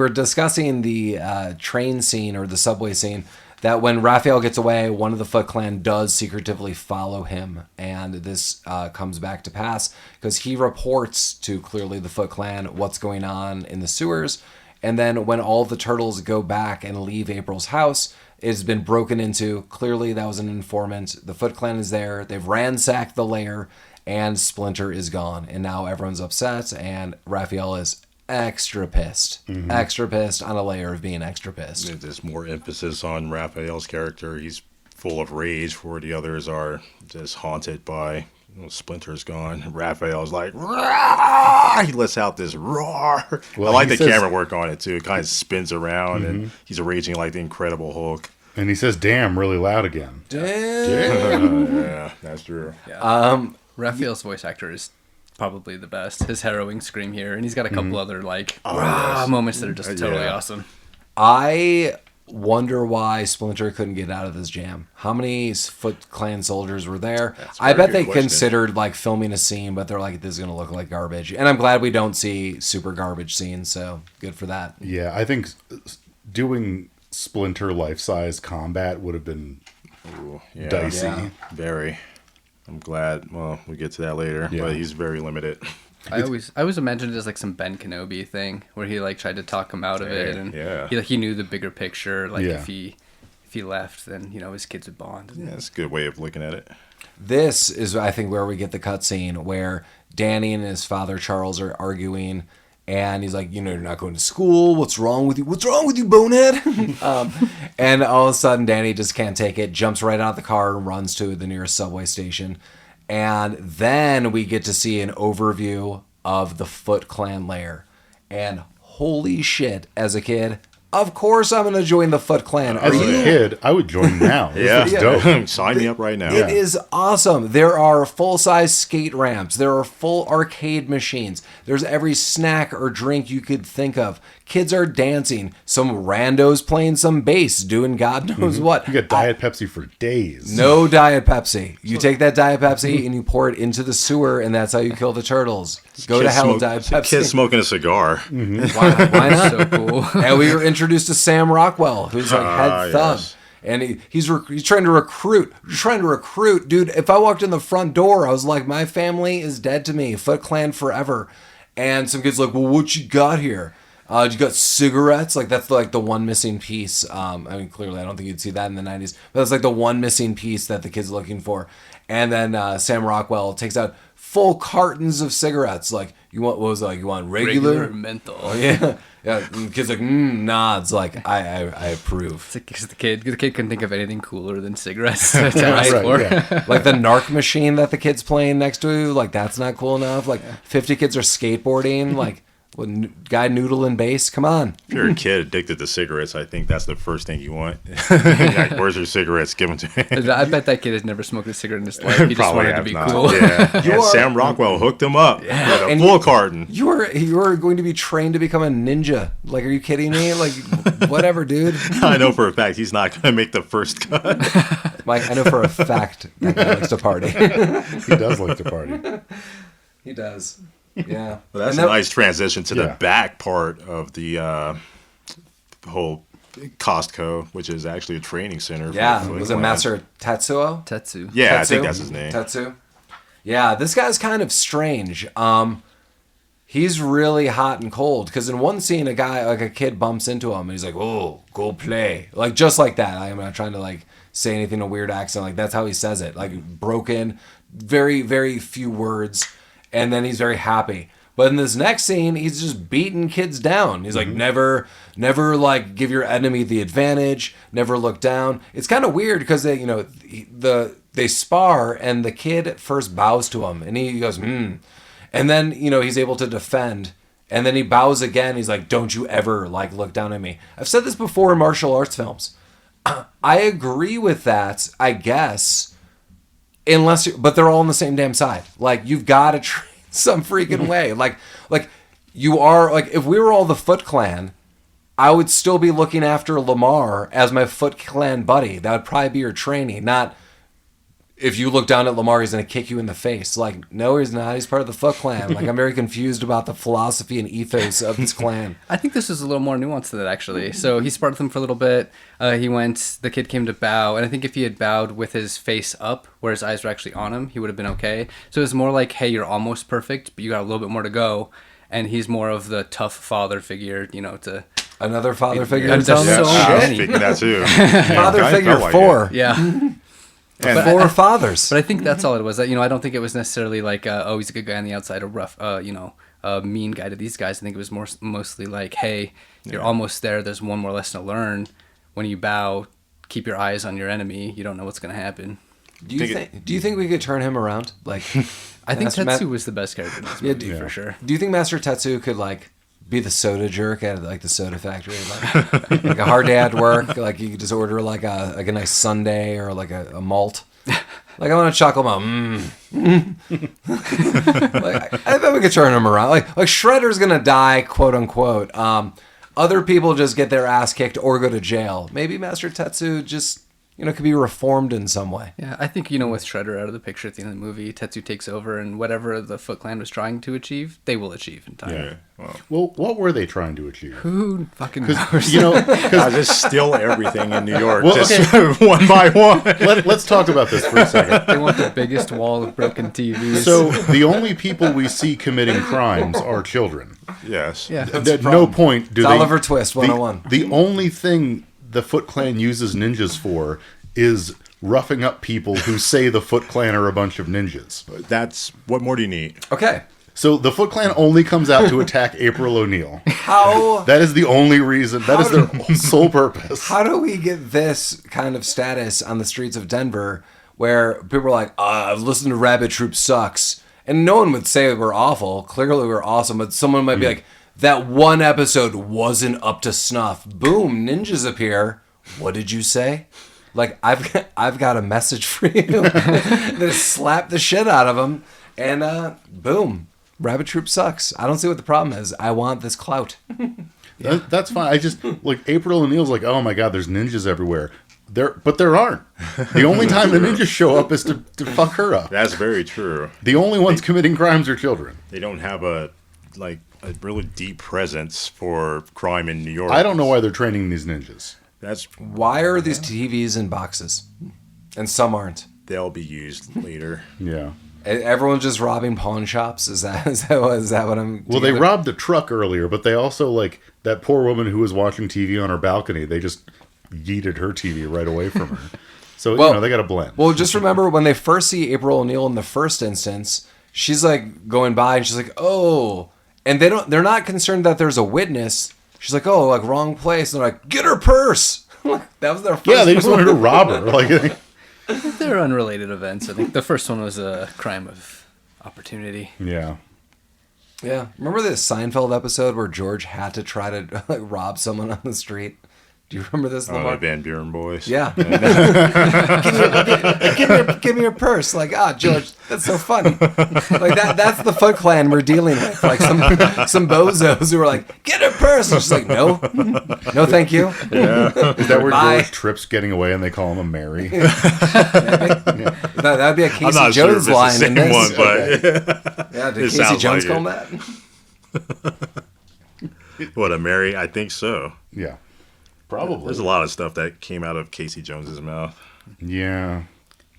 discussing the train scene or the subway scene, that when Raphael gets away, one of the Foot Clan does secretively follow him, and this comes back to pass because he reports to clearly the Foot Clan what's going on in the sewers, and then when all the turtles go back and leave April's house, it has been broken into. Clearly that was an informant. The Foot Clan is there. They've ransacked the lair, and Splinter is gone, and now everyone's upset, and Raphael is extra pissed on a layer of being extra pissed. There's more emphasis on Raphael's character. He's full of rage, where the others are just haunted by Splinter's gone. Raphael's like, roar! He lets out this roar. Well, I like the camera work on it too. It kind of spins around and he's raging like the Incredible Hulk. And he says damn really loud again. Damn. Yeah, that's true. Yeah. Raphael's voice actor is probably the best. His harrowing scream here, and he's got a couple other moments that are just totally awesome. I wonder why Splinter couldn't get out of this jam. How many Foot Clan soldiers were there? I bet they considered like filming a scene, but they're like, this is going to look like garbage. And I'm glad we don't see super garbage scenes, so good for that. Yeah, I think doing Splinter life-size combat would have been dicey. Yeah. Very. I'm glad. Well, we'll get to that later, but he's very limited. I always imagined it as like some Ben Kenobi thing where he like tried to talk him out of it, and he knew the bigger picture. Like if he left, then his kids would bond. Yeah, that's a good way of looking at it. This is, I think, where we get the cutscene where Danny and his father Charles are arguing, and he's like, you're not going to school. What's wrong with you? What's wrong with you, bonehead? And all of a sudden, Danny just can't take it, jumps right out of the car and runs to the nearest subway station. And then we get to see an overview of the Foot Clan lair. And holy shit, as a kid, of course I'm going to join the Foot Clan. As a kid, I would join now. This is dope. Sign me up right now. It is awesome. There are full-size skate ramps. There are full arcade machines. There's every snack or drink you could think of. Kids are dancing. Some randos playing some bass, doing God knows what. You got Diet Pepsi for days. No Diet Pepsi. You take that Diet Pepsi and you pour it into the sewer, and that's how you kill the turtles. Go to hell, Diet Pepsi. Kid smoking a cigar. Why not? So cool. And we were introduced to Sam Rockwell, who's like head thug. Yes. And he's trying to recruit. Dude, if I walked in the front door, I was like, my family is dead to me. Foot Clan forever. And some kid's like, well, what you got here? You got cigarettes, like that's like the one missing piece. I mean, clearly, I don't think you'd see that in the '90s, but it's like the one missing piece that the kid's looking for. And then Sam Rockwell takes out full cartons of cigarettes. Like, you want, what was it, like, you want regular? Regular menthol. Oh, yeah. Yeah, and the kid's like, nods, like, I approve. It's like, 'cause the kid couldn't think of anything cooler than cigarettes to ask for. Yeah. Like the narc machine that the kid's playing next to, like, that's not cool enough. Like, 50 kids are skateboarding, like, guy noodling bass, come on. If you're a kid addicted to cigarettes, I think that's the first thing you want. Like, where's your cigarettes? Give them to me. I bet that kid has never smoked a cigarette in his life. He just wanted to be cool. Yeah. And Sam Rockwell hooked him up with a full carton. You are going to be trained to become a ninja. Like, are you kidding me? Like, whatever, dude. I know for a fact he's not going to make the first cut. Mike, I know for a fact that guy likes to party. He does like to party. He does. Yeah. Well, that's a nice transition to the back part of the whole Costco, which is actually a training center. Yeah. For Was it Master Tetsuo? Tetsu. Yeah, Tetsu? I think that's his name. Tetsu. Yeah, this guy's kind of strange. He's really hot and cold because in one scene, a kid bumps into him and he's like, "Oh, go play," like just like that. I'm not trying to like say anything in a weird accent. Like that's how he says it. Like broken, very very few words, and then he's very happy. But in this next scene, he's just beating kids down. He's like, never like give your enemy the advantage. Never look down. It's kind of weird because they spar and the kid at first bows to him and he goes, and then he's able to defend. And then he bows again. He's like, don't you ever like look down at me. I've said this before in martial arts films. I agree with that, I guess, but they're all on the same damn side. Like you've got to train some freaking way. Like you are, like if we were all the Foot Clan, I would still be looking after Lamar as my Foot Clan buddy. That would probably be your training. Not if you look down at Lamar, he's going to kick you in the face. Like, no, he's not. He's part of the Foot Clan. Like, I'm very confused about the philosophy and ethos of this clan. I think this is a little more nuanced than that, actually. So he sparred with them for a little bit. The kid came to bow. And I think if he had bowed with his face up, where his eyes were actually on him, he would have been okay. So it was more like, hey, you're almost perfect, but you got a little bit more to go. And he's more of the tough father figure, to... Another father figure? There's so many. Speaking of that too. Father figure 4. Yeah. And 4 fathers. But I think that's all it was. That I don't think it was necessarily like, he's a good guy on the outside, a rough, a mean guy to these guys. I think it was mostly like, hey, you're almost there. There's one more lesson to learn. When you bow, keep your eyes on your enemy. You don't know what's going to happen. Do you think we could turn him around? Like, I think Tetsu was the best character in this movie for sure. Do you think Master Tetsu could like be the soda jerk at like the soda factory, like a hard day at work? Like you could just order like a nice sundae or like a malt. Like I want a chocolate malt. Like, I bet we could turn him around. Like Shredder's gonna die, quote unquote. Other people just get their ass kicked or go to jail. Maybe Master Tetsu just could be reformed in some way. Yeah, I think, with Shredder out of the picture at the end of the movie, Tetsu takes over, and whatever the Foot Clan was trying to achieve, they will achieve in time. Yeah. Well, what were they trying to achieve? Who fucking knows? I just steal everything in New York, one by one. Let's talk about this for a second. They want the biggest wall of broken TVs. So the only people we see committing crimes are children. Yes. Yeah. At no point do It's they... Oliver Twist 101. The only thing the Foot Clan uses ninjas for is roughing up people who say the Foot Clan are a bunch of ninjas. What more do you need? Okay. So the Foot Clan only comes out to attack April O'Neil. How? That is the only reason. That is their sole purpose. How do we get this kind of status on the streets of Denver where people are like, I've listened to Rabbit Troop sucks. And no one would say we're awful. Clearly we're awesome. But someone might be like, that one episode wasn't up to snuff. Boom, ninjas appear. What did you say? Like, I've got a message for you. Just slap the shit out of them. And boom, Rabbit Troop sucks. I don't see what the problem is. I want this clout. That's fine. I just, like, April O'Neil's like, oh my God, there's ninjas everywhere. But there aren't. The only time the ninjas show up is to fuck her up. That's very true. The only ones committing crimes are children. They don't have a really deep presence for crime in New York. I don't know why they're training these ninjas. Why are these TVs in boxes? And some aren't. They'll be used later. Yeah. Everyone's just robbing pawn shops. Is that what I'm? Well, they robbed a truck earlier, but they also like that poor woman who was watching TV on her balcony. They just yeeted her TV right away from her. So they got a blend. Well, just remember when they first see April O'Neil in the first instance, she's like going by and she's like, "Oh," and they're not concerned that there's a witness. She's like, "Oh, like wrong place." And they're like, "Get her purse." That was their first. Yeah, they just wanted to rob her. Like. They're unrelated events. I think the first one was a crime of opportunity. Yeah. Yeah. Remember the Seinfeld episode where George had to try to rob someone on the street? Do you remember this? The Van Buren boys. Yeah. give me your purse. Like, George, that's so funny. Like that's the Foot Clan we're dealing with. Like some bozos who are like, get her purse. And she's like, no, thank you. Yeah. Is that where Bye. George Tripp's getting away and they call him a Mary? That'd be a Casey I'm not Jones sure line in this. One, but Yeah, did Casey Jones call him that? What, a Mary? I think so. Yeah. Probably. There's a lot of stuff that came out of Casey Jones's mouth. Yeah.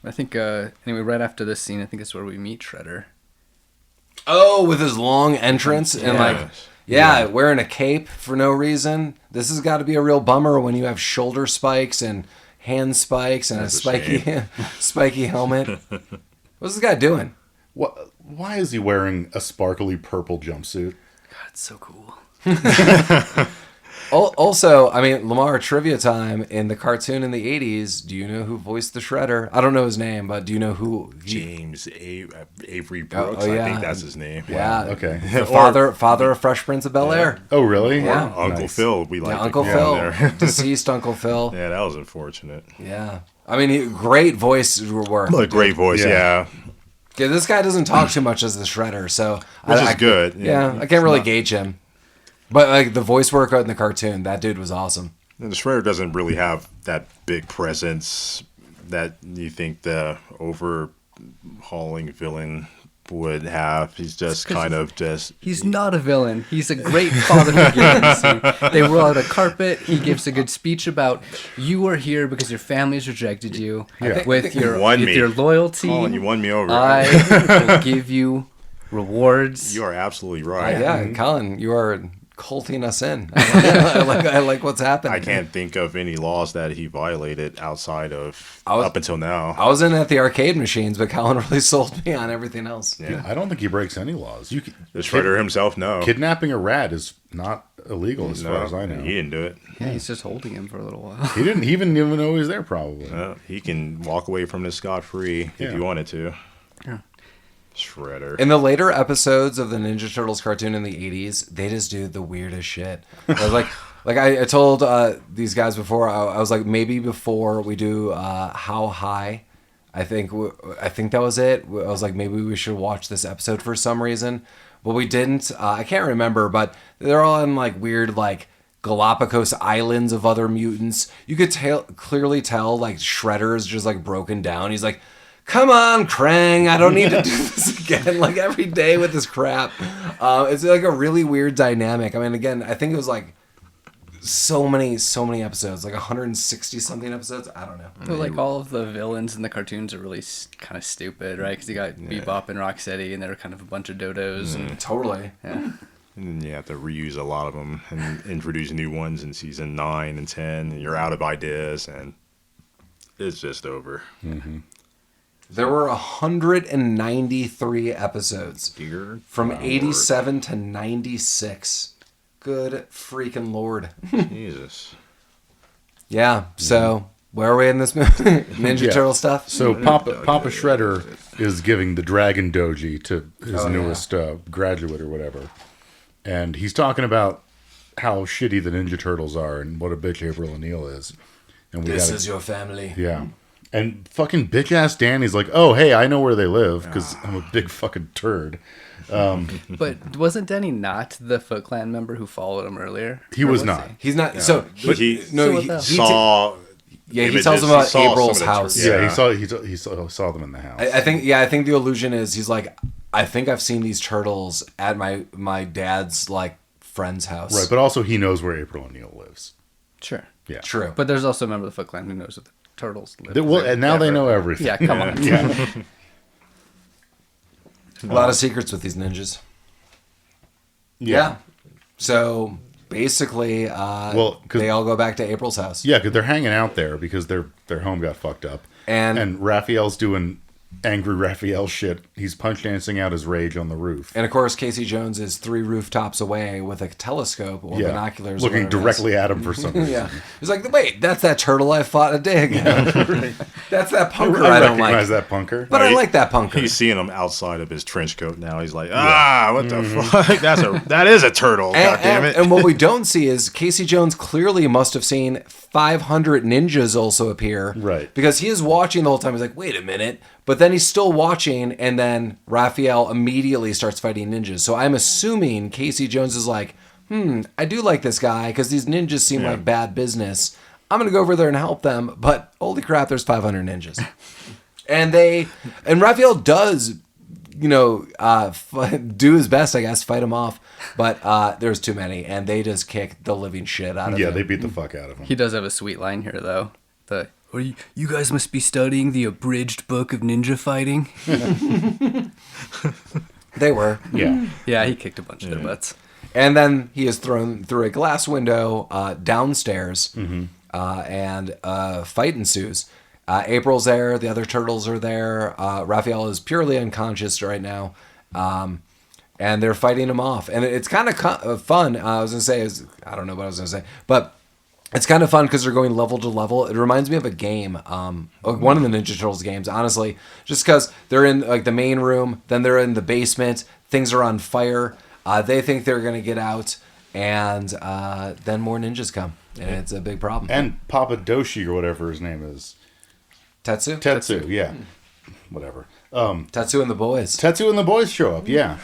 I think, anyway, right after this scene, I think it's where we meet Shredder. Oh, with his long entrance and wearing a cape for no reason. This has got to be a real bummer when you have shoulder spikes and hand spikes and That's a spiky helmet. What's this guy doing? Why is he wearing a sparkly purple jumpsuit? God, it's so cool. Also, I mean, Lamar, trivia time. In the cartoon in the 80s, do you know who voiced the Shredder? I don't know his name, but do you know who? James Avery Brooks, yeah. I think that's his name. Yeah. Okay. The father of Fresh Prince of Bel-Air. Oh, really? Yeah. Uncle Nice. Phil, we like Uncle Phil. Deceased Uncle Phil. Yeah, that was unfortunate. Yeah. I mean, great voice work. A great voice, yeah. Yeah, this guy doesn't talk too much as the Shredder, so... Which is good. Yeah, I can't really gauge him. But like the voice work in the cartoon, that dude was awesome. And the Shredder doesn't really have that big presence that you think the overhauling villain would have. He's just kind of just... He's not a villain. He's a great father figure in the scene. They roll out a carpet. He gives a good speech about, you are here because your family's rejected you. Yeah. With your loyalty, Colin, you won me over. I will give you rewards. You are absolutely right. Yeah, Colin, you are culting us in. I like what's happening. I can't think of any laws that he violated outside of up until now. I was in at the arcade machines, but Colin really sold me on everything else. Yeah. I don't think he breaks any laws. The Shredder himself, no. Kidnapping a rat is not illegal as far as I know. He didn't do it. Yeah, he's just holding him for a little while. He didn't even know he was there, probably. He can walk away from this scot-free if you wanted to. Yeah. Shredder. In the later episodes of the Ninja Turtles cartoon in the 80s, they just do the weirdest shit. I was like I told these guys before, I was like, maybe before we do How High, I think that was it. I was like, maybe we should watch this episode for some reason. But we didn't. I can't remember, but they're all in like weird like Galapagos Islands of other mutants. You could clearly tell like Shredder's just like broken down. He's like, come on, Krang, I don't need to do this again, like every day with this crap. It's like a really weird dynamic. I mean, again, I think it was like so many episodes, like 160 something episodes. I don't know. But like all of the villains in the cartoons are really kind of stupid, right? Because you got Bebop and Rocksteady, and they're kind of a bunch of dodos. And Totally. yeah. And you have to reuse a lot of them and introduce new ones in season 9 and 10. And you're out of ideas, and it's just over. Mm-hmm. There were 193 episodes Dear from Lord. 87 to 96. Good freaking Lord. Jesus. Yeah, so where are we in this movie? Ninja Turtle stuff? So Papa Shredder is giving the Dragon Doji to his newest graduate or whatever. And he's talking about how shitty the Ninja Turtles are and what a bitch April O'Neil is. And This is your family. Yeah. And fucking bitch-ass Danny's like, oh, hey, I know where they live because I'm a big fucking turd. But wasn't Denny not the Foot Clan member who followed him earlier? He Or was not. he? He's not. Yeah. So But he saw... he tells them about He saw April's some of the house. turtles. Yeah, he saw them in the house. I think the illusion is he's like, I think I've seen these turtles at my dad's like friend's house. Right, but also he knows where April O'Neil lives. Sure. Yeah. True. But there's also a member of the Foot Clan who knows that the turtles live. And now they know everything. Yeah, come on. Yeah. A lot of secrets with these ninjas. Yeah. So basically, they all go back to April's house. Yeah, because they're hanging out there because their home got fucked up. And Raphael's doing angry Raphael shit. He's punch dancing out his rage on the roof. And of course, Casey Jones is 3 rooftops away with a telescope or binoculars. Looking directly at him for some reason. Yeah. He's like, wait, that's that turtle I fought a day ago. Right. That's that punker I don't like. recognize that punker. But I like that punker. He's seeing him outside of his trench coat now. He's like, what the fuck? That is a turtle. God damn it. And what we don't see is Casey Jones clearly must have seen 500 ninjas also appear. Right. Because he is watching the whole time. He's like, wait a minute. But then he's still watching, and then Raphael immediately starts fighting ninjas. So I'm assuming Casey Jones is like, I do like this guy because these ninjas seem like bad business. I'm going to go over there and help them. But holy crap, there's 500 ninjas. and Raphael does, do his best, I guess, fight him off. But there's too many, and they just kick the living shit out of him. Yeah, they beat the fuck out of him. He does have a sweet line here, though. You guys must be studying the abridged book of ninja fighting. They were. Yeah. Yeah, he kicked a bunch of their butts. And then he is thrown through a glass window downstairs, and a fight ensues. April's there. The other turtles are there. Raphael is purely unconscious right now. And they're fighting him off. And it's kind of fun. I was going to say, I don't know what I was going to say, but it's kind of fun because they're going level to level. It reminds me of a game, one of the Ninja Turtles games, honestly, just because they're in like the main room, then they're in the basement, things are on fire. They think they're going to get out, and then more ninjas come, and it's a big problem. And Papa Doshi, or whatever his name is. Tetsu, yeah. Whatever. Tetsu and the boys. Tetsu and the boys show up, yeah.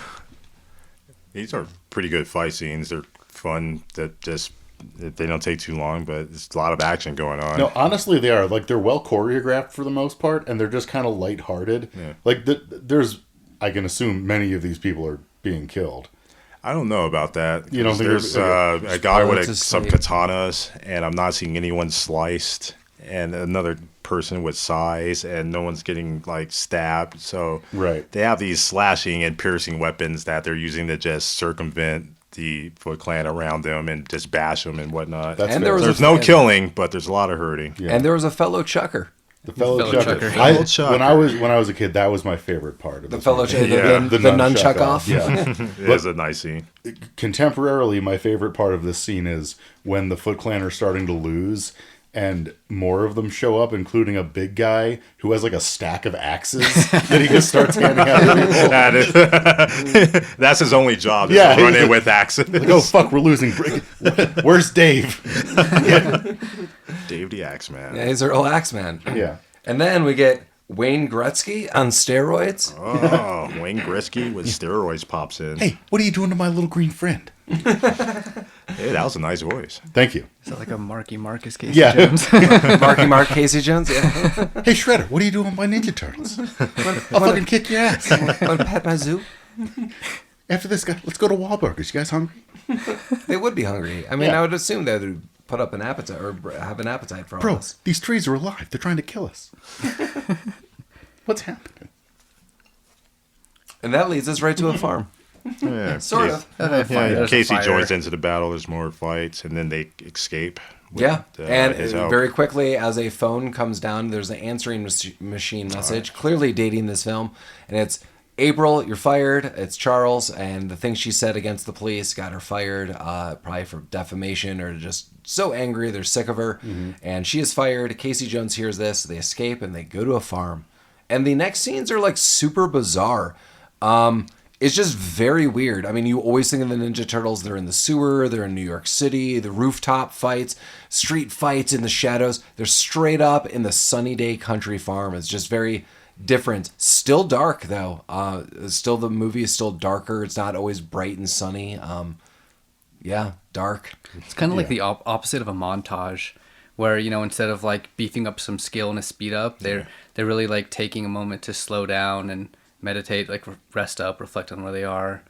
These are pretty good fight scenes. They're fun. They don't take too long, but there's a lot of action going on. No, honestly, they are. Like, they're well choreographed for the most part, and they're just kind of lighthearted. Yeah. Like, there's, I can assume many of these people are being killed. I don't know about that. You don't think there's a guy with some katanas, and I'm not seeing anyone sliced, and another person with size, and no one's getting like stabbed. So they have these slashing and piercing weapons that they're using to just circumvent the Foot Clan around them and just bash them and whatnot. There's no killing, but there's a lot of hurting. Yeah. And there was a fellow chucker. The fellow chucker. When I was a kid, that was my favorite part of the fellow chucker. The nunchuck off. Yeah, it is a nice scene. Contemporarily, my favorite part of this scene is when the Foot Clan are starting to lose. And more of them show up, including a big guy who has like a stack of axes that he just starts handing out to people. That's his only job, is to run in with axes. Like, oh, fuck, we're losing. Where's Dave? Dave the Axeman. Yeah, he's Earl Axeman. Yeah. And then we get Wayne Gretzky on steroids. Oh, Wayne Gretzky with steroids pops in. Hey, what are you doing to my little green friend? Hey, that was a nice voice. Thank you. Is that like a Marky Marcus Casey Jones? Marky Mark Casey Jones? Yeah. Hey, Shredder, what are you doing with my Ninja Turtles? I'll fucking kick your ass. Want to pet my zoo? After this guy, let's go to Wahlburgers. You guys hungry? They would be hungry. I mean, I would assume they would put up an appetite or have an appetite for all Bro, this. these trees are alive. They're trying to kill us. What's happening? And that leads us right to a farm. Yeah, sort of. Casey joins into the battle. There's more fights, and then they escape. And very quickly, as a phone comes down, there's an answering machine message, clearly dating this film, and it's April, you're fired. It's Charles, and the things she said against the police got her fired, probably for defamation or just so angry they're sick of her, and she is fired. Casey Jones hears this, they escape, and they go to a farm, and the next scenes are like super bizarre. It's just very weird. I mean, you always think of the Ninja Turtles. They're in the sewer. They're in New York City. The rooftop fights, street fights in the shadows. They're straight up in the sunny day country farm. It's just very different. Still dark, though. Still, the movie is still darker. It's not always bright and sunny. Dark. It's kind of like the opposite of a montage, where, you know, instead of like beefing up some skill and a speed up, they're really like taking a moment to slow down and meditate, like rest up, reflect on where they are.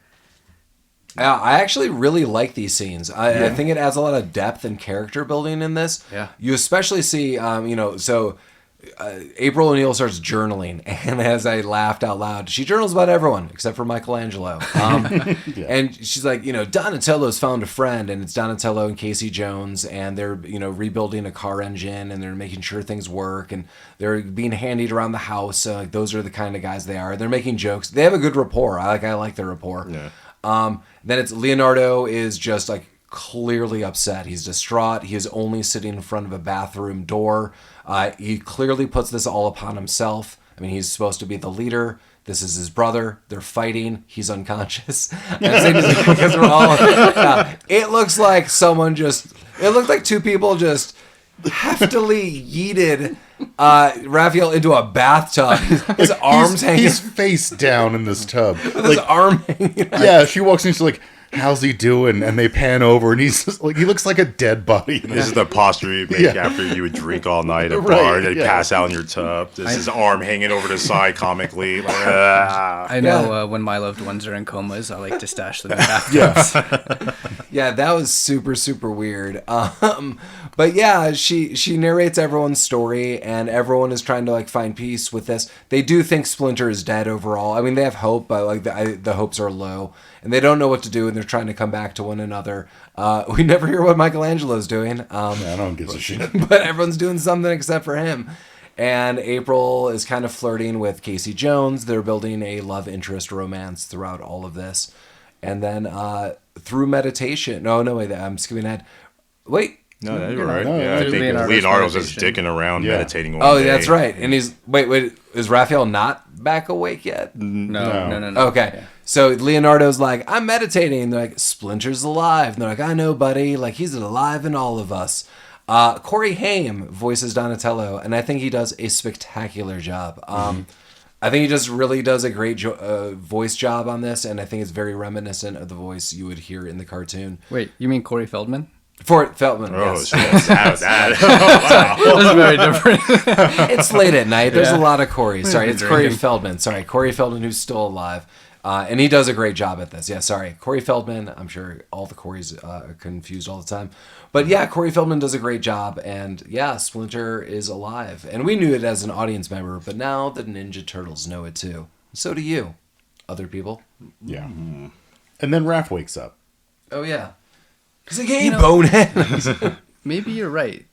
I actually really like these scenes. I think it adds a lot of depth and character building in this. Yeah. You especially see, so April O'Neil starts journaling, and as I laughed out loud, she journals about everyone except for Michelangelo. And she's like, Donatello's found a friend, and it's Donatello and Casey Jones, and they're rebuilding a car engine, and they're making sure things work, and they're being handied around the house. So like those are the kind of guys they are. They're making jokes. They have a good rapport. I like their rapport. Yeah. Then it's Leonardo is just like clearly upset. He's distraught. He is only sitting in front of a bathroom door. He clearly puts this all upon himself. I mean, he's supposed to be the leader. This is his brother. They're fighting. He's unconscious. I'm saying this because we're all. It looks like it looked like two people just heftily yeeted Raphael into a bathtub. His arms hanging. He's face down in this tub. With his arm hanging. Yeah, she walks in. She's like, "How's he doing?" And they pan over, and he's just like, he looks like a dead body. This is the posture you make after you would drink all night at a bar and pass out in your tub. This is his arm hanging over the side comically. Like, I know when my loved ones are in comas, I like to stash them in bathtubs. Yeah, that was super, super weird. But yeah, she narrates everyone's story, and everyone is trying to like find peace with this. They do think Splinter is dead overall. I mean, they have hope, but like the hopes are low, and they don't know what to do, and they're trying to come back to one another. We never hear what Michelangelo's doing. I don't give a shit. But everyone's doing something except for him. And April is kind of flirting with Casey Jones. They're building a love interest romance throughout all of this. And then through meditation... No, wait, I'm skipping ahead. Wait. No, you're right. No, I think Leonardo's just dicking around meditating all day. That's right. And he's... Wait, is Raphael not back awake yet? No. Okay. Yeah. So Leonardo's like, I'm meditating. And they're like, Splinter's alive. And they're like, I know, buddy. Like, he's alive in all of us. Corey Haim voices Donatello, and I think he does a spectacular job. I think he just really does a great voice job on this, and I think it's very reminiscent of the voice you would hear in the cartoon. Wait, you mean Corey Feldman? Fort Feldman, yes. That's very different. It's late at night. There's a lot of Corey. Sorry, it's Corey Feldman. Sorry, Corey Feldman, who's still alive. And he does a great job at this. Yeah, sorry. Corey Feldman. I'm sure all the Coreys are confused all the time. But yeah, Corey Feldman does a great job. And yeah, Splinter is alive. And we knew it as an audience member, but now the Ninja Turtles know it too. So do you, other people. Yeah. Mm-hmm. And then Raph wakes up. Oh, yeah. He's like, hey, bonehead. Maybe you're right.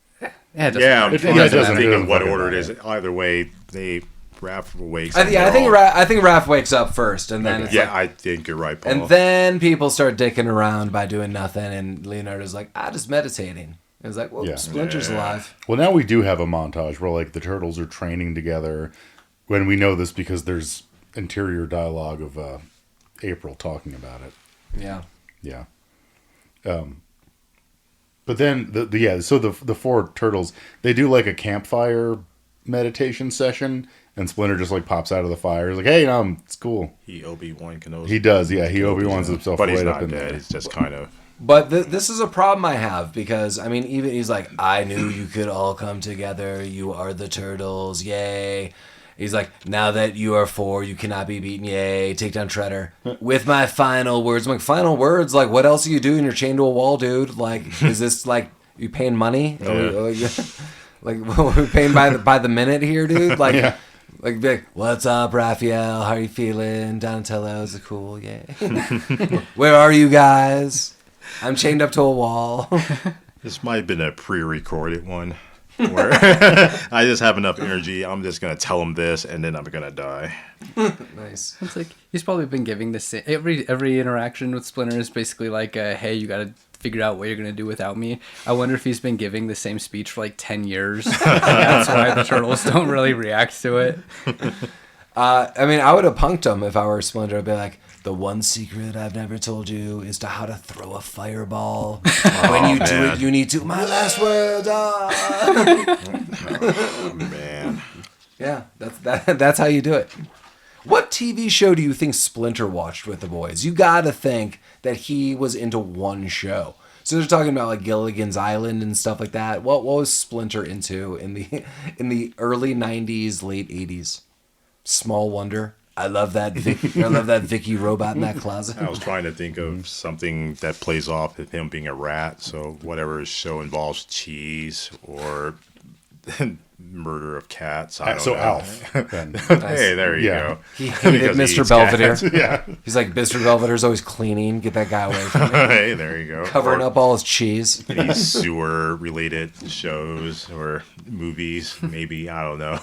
I'm thinking what order it is. Either way, Raph wakes up. I think Raph wakes up first, and then I think you're right, Paul. And then people start dicking around by doing nothing, and Leonardo's like, just meditating. And it's like, well, Splinter's alive. Well, now we do have a montage where like the turtles are training together. When we know this because there's interior dialogue of April talking about it. Yeah. But then so the four turtles, they do like a campfire meditation session, and Splinter just like pops out of the fire. He's like, hey, it's cool. He Obi-Wan Kenobi. He does, yeah. He Obi-Wan's himself but right he's up not in dead. there. He's just kind of. But this is a problem I have, because I mean, even he's like, I knew you could all come together. You are the turtles, yay. He's like, now that you are four, you cannot be beaten, yay. Take down Shredder. With my final words. I'm like, final words? Like, what else are you doing? You're chained to a wall, dude. Like, is this like, you paying money? Like, we're paying by the minute here, dude? Like, like, what's up, Raphael? How are you feeling? Donatello's cool, yay. Where are you guys? I'm chained up to a wall. This might have been a pre-recorded one. Where I just have enough energy. I'm just gonna tell him this, and then I'm gonna die. Nice. It's like he's probably been giving this every interaction with Splinter is basically like, "Hey, you gotta figure out what you're gonna do without me." I wonder if he's been giving the same speech for like 10 years. That's why the turtles don't really react to it. I mean, I would have punked him if I were Splinter. I'd be like, the one secret I've never told you is to how to throw a fireball. When you do it, you need to. My last words are. Oh, man. Yeah, that's how you do it. What TV show do you think Splinter watched with the boys? You got to think that he was into one show. So they're talking about like Gilligan's Island and stuff like that. What was Splinter into in the early 90s, late 80s? Small Wonder. I love that Vicky robot in that closet. I was trying to think of something that plays off of him being a rat. So whatever his show involves cheese or murder of cats. I don't So know. Alf. Then. Hey, there you Yeah. go. He hated Because he Mr. eats Belvedere. cats. Yeah. He's like, Mr. Belvedere's always cleaning. Get that guy away from me. Hey, there you go. Covering Or up all his cheese. any sewer-related shows or movies, maybe. I don't know.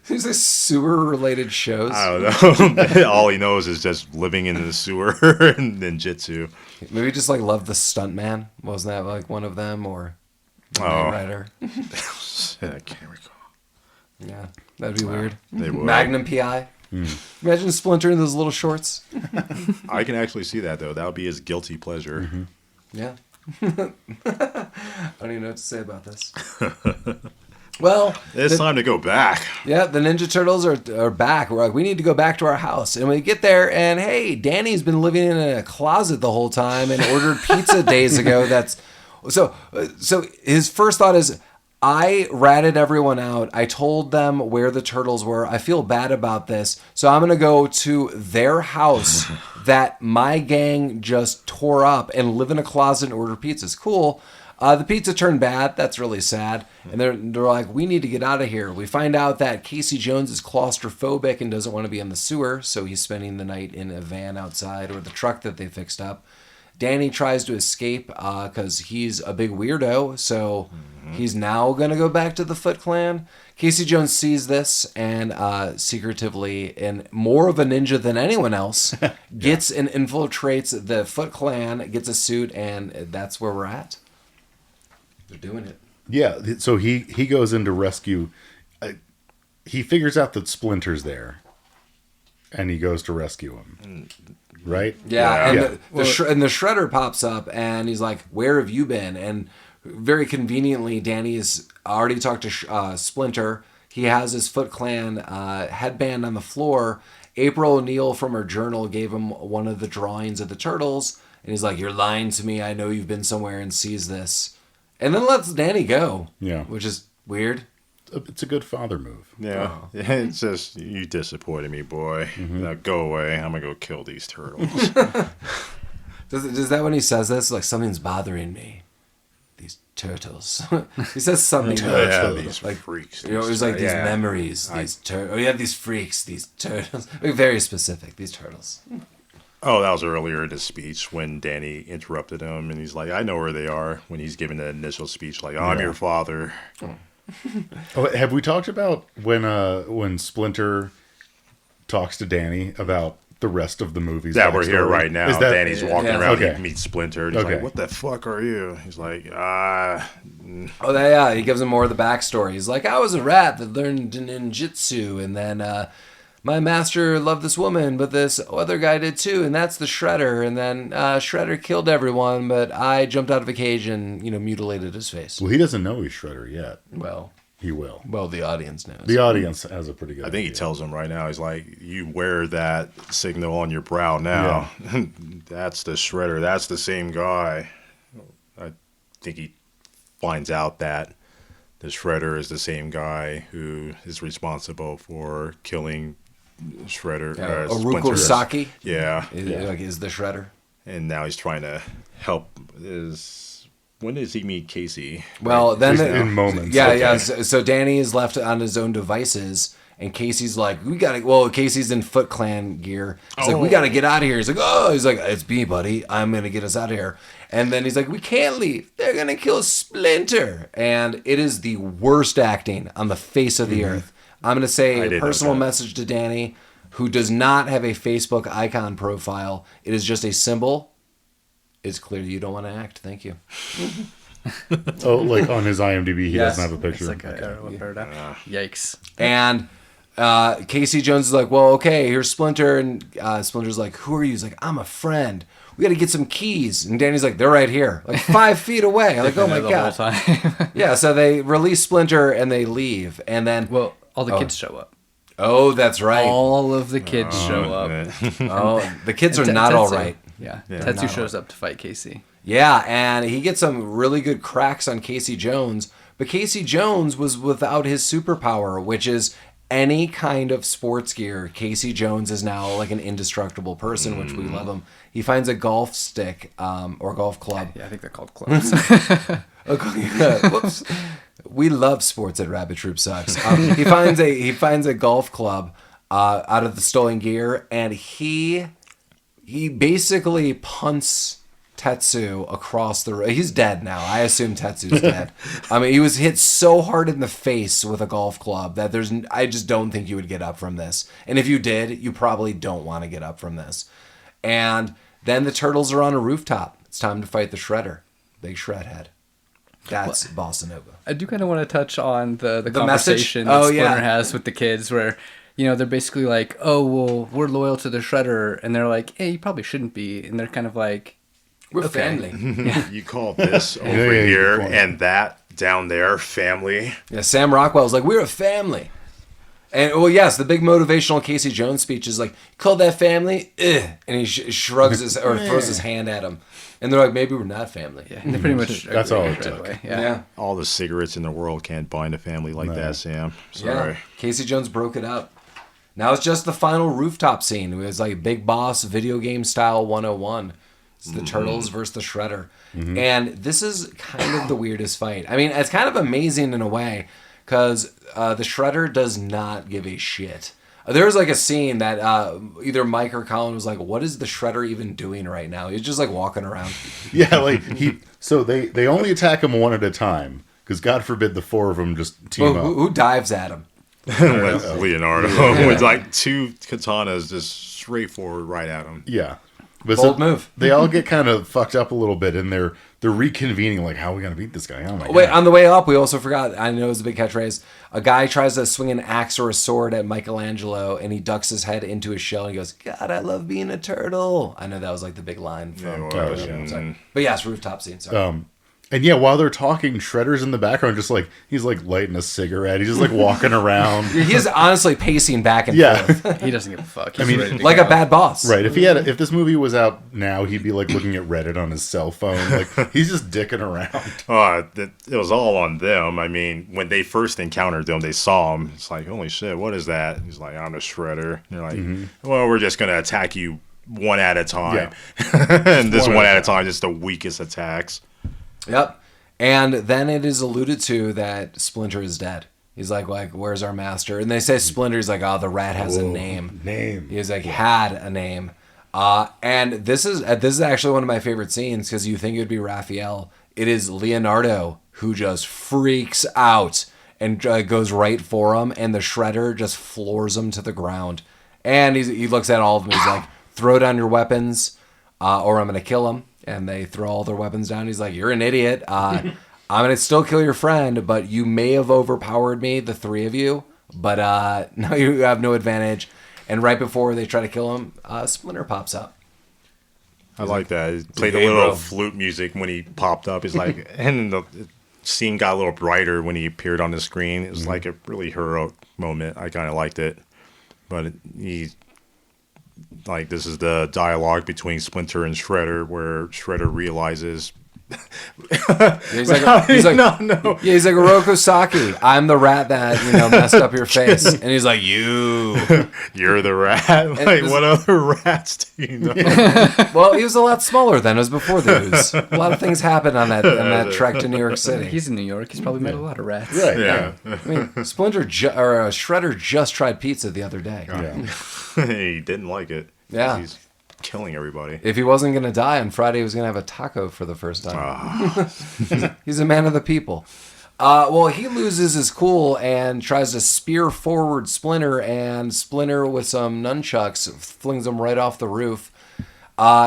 These are sewer-related shows. I don't know. All he knows is just living in the sewer and ninjutsu. Maybe he just like loved the stuntman. Wasn't that like one of them or the Knight Rider? I can't recall. Yeah, that'd be weird. They would. Magnum PI. Imagine Splinter in those little shorts. I can actually see that though. That would be his guilty pleasure. Yeah. I don't even know what to say about this. Well, It's time to go back. yeah, the Ninja Turtles are back. We're like, we need to go back to our house. And we get there, and hey, Danny's been living in a closet the whole time and ordered pizza days ago. So his first thought is, I ratted everyone out. I told them where the turtles were. I feel bad about this. So I'm going to go to their house that my gang just tore up and live in a closet and order pizzas. Cool. The pizza turned bad. That's really sad. And they're like, we need to get out of here. We find out that Casey Jones is claustrophobic and doesn't want to be in the sewer. So he's spending the night in a van outside or the truck that they fixed up. Danny tries to escape because he's a big weirdo. So he's now going to go back to the Foot Clan. Casey Jones sees this and secretively, and more of a ninja than anyone else, gets and infiltrates the Foot Clan, gets a suit, and that's where we're at. They're doing it. Yeah, so he goes in to rescue. He figures out that Splinter's there, and he goes to rescue him. Right? Yeah, and Yeah. the Shredder pops up, and he's like, "Where have you been?" And very conveniently, Danny has already talked to Splinter. He has his Foot Clan headband on the floor. April O'Neil from her journal gave him one of the drawings of the turtles, and he's like, "You're lying to me. I know you've been somewhere," and sees this. And then lets Danny go. Yeah. Which is weird. It's a good father move. Yeah. It's just, you disappointed me, boy. Now go away. I'm going to go kill these turtles. Does that when he says this? Like, something's bothering me. These turtles. He says something. Yeah, these like, freaks. You know, it was like these memories. These these freaks. These turtles. Like, very specific. These turtles. Oh, that was earlier in the speech when Danny interrupted him, and he's like, I know where they are, when he's giving the initial speech, like, I'm your father. Oh, have we talked about when Splinter talks to Danny about the rest of the movies? Yeah, we're here right now. Danny's walking around, Okay. he meets Splinter, and he's like, what the fuck are you? He's like, He gives him more of the backstory. He's like, I was a rat that learned ninjutsu, and then my master loved this woman, but this other guy did too, and that's the Shredder. And then Shredder killed everyone, but I jumped out of a cage and mutilated his face. Well, he doesn't know he's Shredder yet. Well, he will. Well, the audience knows. The audience has a pretty good. I think he tells him right now. He's like, you wear that signal on your brow now. Yeah. That's the Shredder. That's the same guy. I think he finds out that the Shredder is the same guy who is responsible for killing Shredder. Aruko Saki. Yeah. Is the Shredder. And now he's trying to help when does he meet Casey? Well, then in moments. Yeah, yeah. So Danny is left on his own devices, and Casey's like, Casey's in Foot Clan gear. He's like, we gotta get out of here. He's like, it's me, buddy. I'm gonna get us out of here. And then he's like, we can't leave. They're gonna kill Splinter. And it is the worst acting on the face of the earth. I'm gonna say a personal message to Danny, who does not have a Facebook icon profile. It is just a symbol. It's clear you don't want to act. Thank you. Oh, like on his IMDb, he doesn't have a picture. It's like yikes. And Casey Jones is like, well, okay, here's Splinter. And Splinter's like, who are you? He's like, I'm a friend. We got to get some keys. And Danny's like, they're right here, like 5 feet away. Like, oh my God. Yeah, so they release Splinter and they leave. And then... Well, all the kids show up. Oh, that's right. All of the kids show up. Oh, the kids are not all right. Yeah. Tetsu shows up to fight Casey. Yeah, and he gets some really good cracks on Casey Jones. But Casey Jones was without his superpower, which is any kind of sports gear. Casey Jones is now like an indestructible person, which we love him. He finds a golf stick or golf club. Yeah, I think they're called clubs. Whoops. We love sports at Rabbit Troop Sucks. He finds a golf club out of the stolen gear, and he basically punts Tetsu across the road. He's dead now. I assume Tetsu's dead. I mean, he was hit so hard in the face with a golf club that I just don't think you would get up from this. And if you did, you probably don't want to get up from this. And then the turtles are on a rooftop. It's time to fight the Shredder. Big Shred Head. That's Bossa Nova. I do kind of want to touch on the message? conversation that Splinter has with the kids where, they're basically like, oh, well, we're loyal to the Shredder. And they're like, hey, you probably shouldn't be. And they're kind of like, we're family. You call this over here and that down there family. Yeah, Sam Rockwell's like, we're a family. And, well, yes, the big motivational Casey Jones speech is like, you call that family? Ugh. And he shrugs or throws his hand at him. And they're like, maybe we're not family. Yeah, they pretty much That's all it took. Yeah. All the cigarettes in the world can't bind a family like that, Sam. Sorry. Yeah. Casey Jones broke it up. Now it's just the final rooftop scene. It was like Big Boss video game style 101. It's the Turtles versus the Shredder. And this is kind of the weirdest fight. I mean, it's kind of amazing in a way because the Shredder does not give a shit. There was like a scene that either Mike or Colin was like, what is the Shredder even doing right now? He's just like walking around. Yeah, like so they only attack him one at a time because God forbid the four of them just team up. Who dives at him? Leonardo with like two katanas just straightforward right at him. Yeah. But Bold move. They all get kind of fucked up a little bit, and they're reconvening, like, how are we going to beat this guy? Oh, my Wait, God. on the way up, we also forgot, I know it was a big catchphrase, a guy tries to swing an axe or a sword at Michelangelo, and he ducks his head into his shell, and he goes, God, I love being a turtle. I know that was like the big line from... Sorry. But yes, rooftop scene, sorry. And yeah, while they're talking, Shredder's in the background, just like, he's like lighting a cigarette. He's just like walking around. He's honestly pacing back and forth. He doesn't give a fuck. I mean, like a bad boss. Right. If this movie was out now, he'd be like looking at Reddit on his cell phone. Like, he's just dicking around. It was all on them. I mean, when they first encountered them, they saw him. It's like, holy shit, what is that? He's like, I'm a Shredder. And they're like, well, we're just going to attack you one at a time. Yeah. And this one at a time is the weakest attacks. Yep. And then it is alluded to that Splinter is dead. He's like, where's our master? And they say Splinter. He's like, oh, the rat has a name. He's like, had a name. And this is actually one of my favorite scenes because you think it would be Raphael. It is Leonardo who just freaks out and goes right for him. And the Shredder just floors him to the ground. And he looks at all of them. He's like, throw down your weapons or I'm going to kill him. And they throw all their weapons down. He's like, you're an idiot. I'm going to still kill your friend, but you may have overpowered me, the three of you. But now you have no advantage. And right before they try to kill him, Splinter pops up. I like that. He played a little flute music when he popped up. He's like, and the scene got a little brighter when he appeared on the screen. It was like a really heroic moment. I kind of liked it. But this is the dialogue between Splinter and Shredder, where Shredder realizes. He's like, no. Yeah, he's like, Oroku Saki, I'm the rat that messed up your face, and he's like, you're the rat. Like, what other rats do you know? Well, he was a lot smaller then. It was before the ooze. A lot of things happened on that trek to New York City. He's in New York. He's probably met a lot of rats. Right. Yeah. I mean, Shredder just tried pizza the other day. Yeah. He didn't like it. Yeah. He's killing everybody. If he wasn't going to die on Friday, he was going to have a taco for the first time. He's a man of the people. Well, he loses his cool and tries to spear forward Splinter, and Splinter with some nunchucks flings him right off the roof.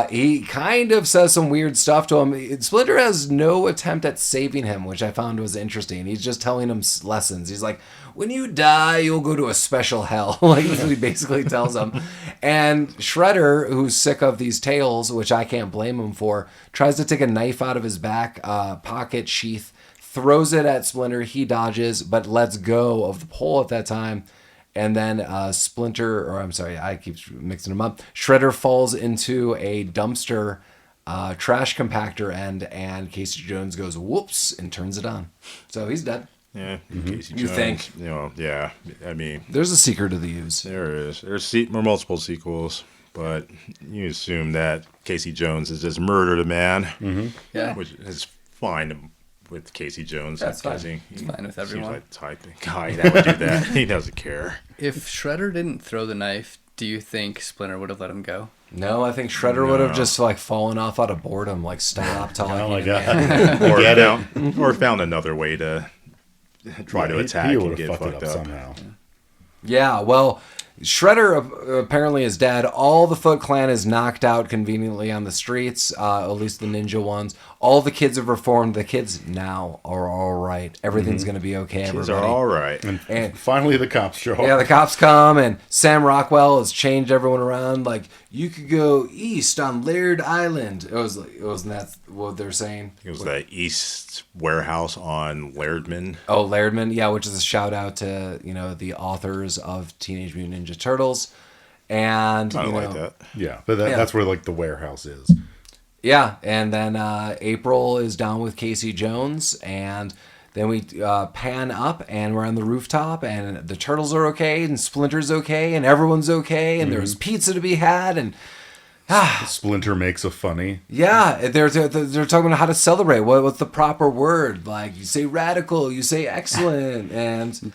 He kind of says some weird stuff to him. Splinter has no attempt at saving him, which I found was interesting. He's just telling him lessons. He's like, when you die, you'll go to a special hell. Like, he basically tells him. And Shredder, who's sick of these tales, which I can't blame him for, tries to take a knife out of his back pocket sheath, throws it at Splinter. He dodges, but lets go of the pole at that time. And then I keep mixing them up. Shredder falls into a dumpster trash compactor end, and Casey Jones goes, whoops, and turns it on. So he's dead. Yeah. Casey Jones, think? Yeah. I mean, there's a secret to the use. There is. There's multiple sequels, but you assume that Casey Jones has just murdered a man, Yeah, which is fine to with Casey Jones. That's fine. It's fine with everyone. Seems like the type of guy that would do that. He doesn't care. If Shredder didn't throw the knife, do you think Splinter would have let him go? No, I think Shredder would have just like fallen off out of boredom, like stop talking. Oh my to me. god! or found another way to try to attack He and would get have fucked fucked it up up. somehow. Yeah, well, Shredder apparently is dead. All the Foot Clan is knocked out conveniently on the streets, at least the ninja ones. All the kids have reformed. The kids now are all right. Everything's going to be okay, Kids everybody. are all right. And finally, the cops show up. Yeah, the cops come, and Sam Rockwell has changed everyone around. Like, you could go east on Laird Island. Wasn't that what they're saying? It was the East Warehouse on Lairdman. Oh, Lairdman, yeah, which is a shout out to the authors of Teenage Mutant Ninja Turtles, and I don't like that. Yeah, but that's where like the warehouse is. Yeah, and then April is down with Casey Jones, and then we pan up, and we're on the rooftop, and the turtles are okay, and Splinter's okay, and everyone's okay, and there's pizza to be had, and Splinter makes a funny. yeah, they're talking about how to celebrate. What's the proper word? Like, you say radical, you say excellent, and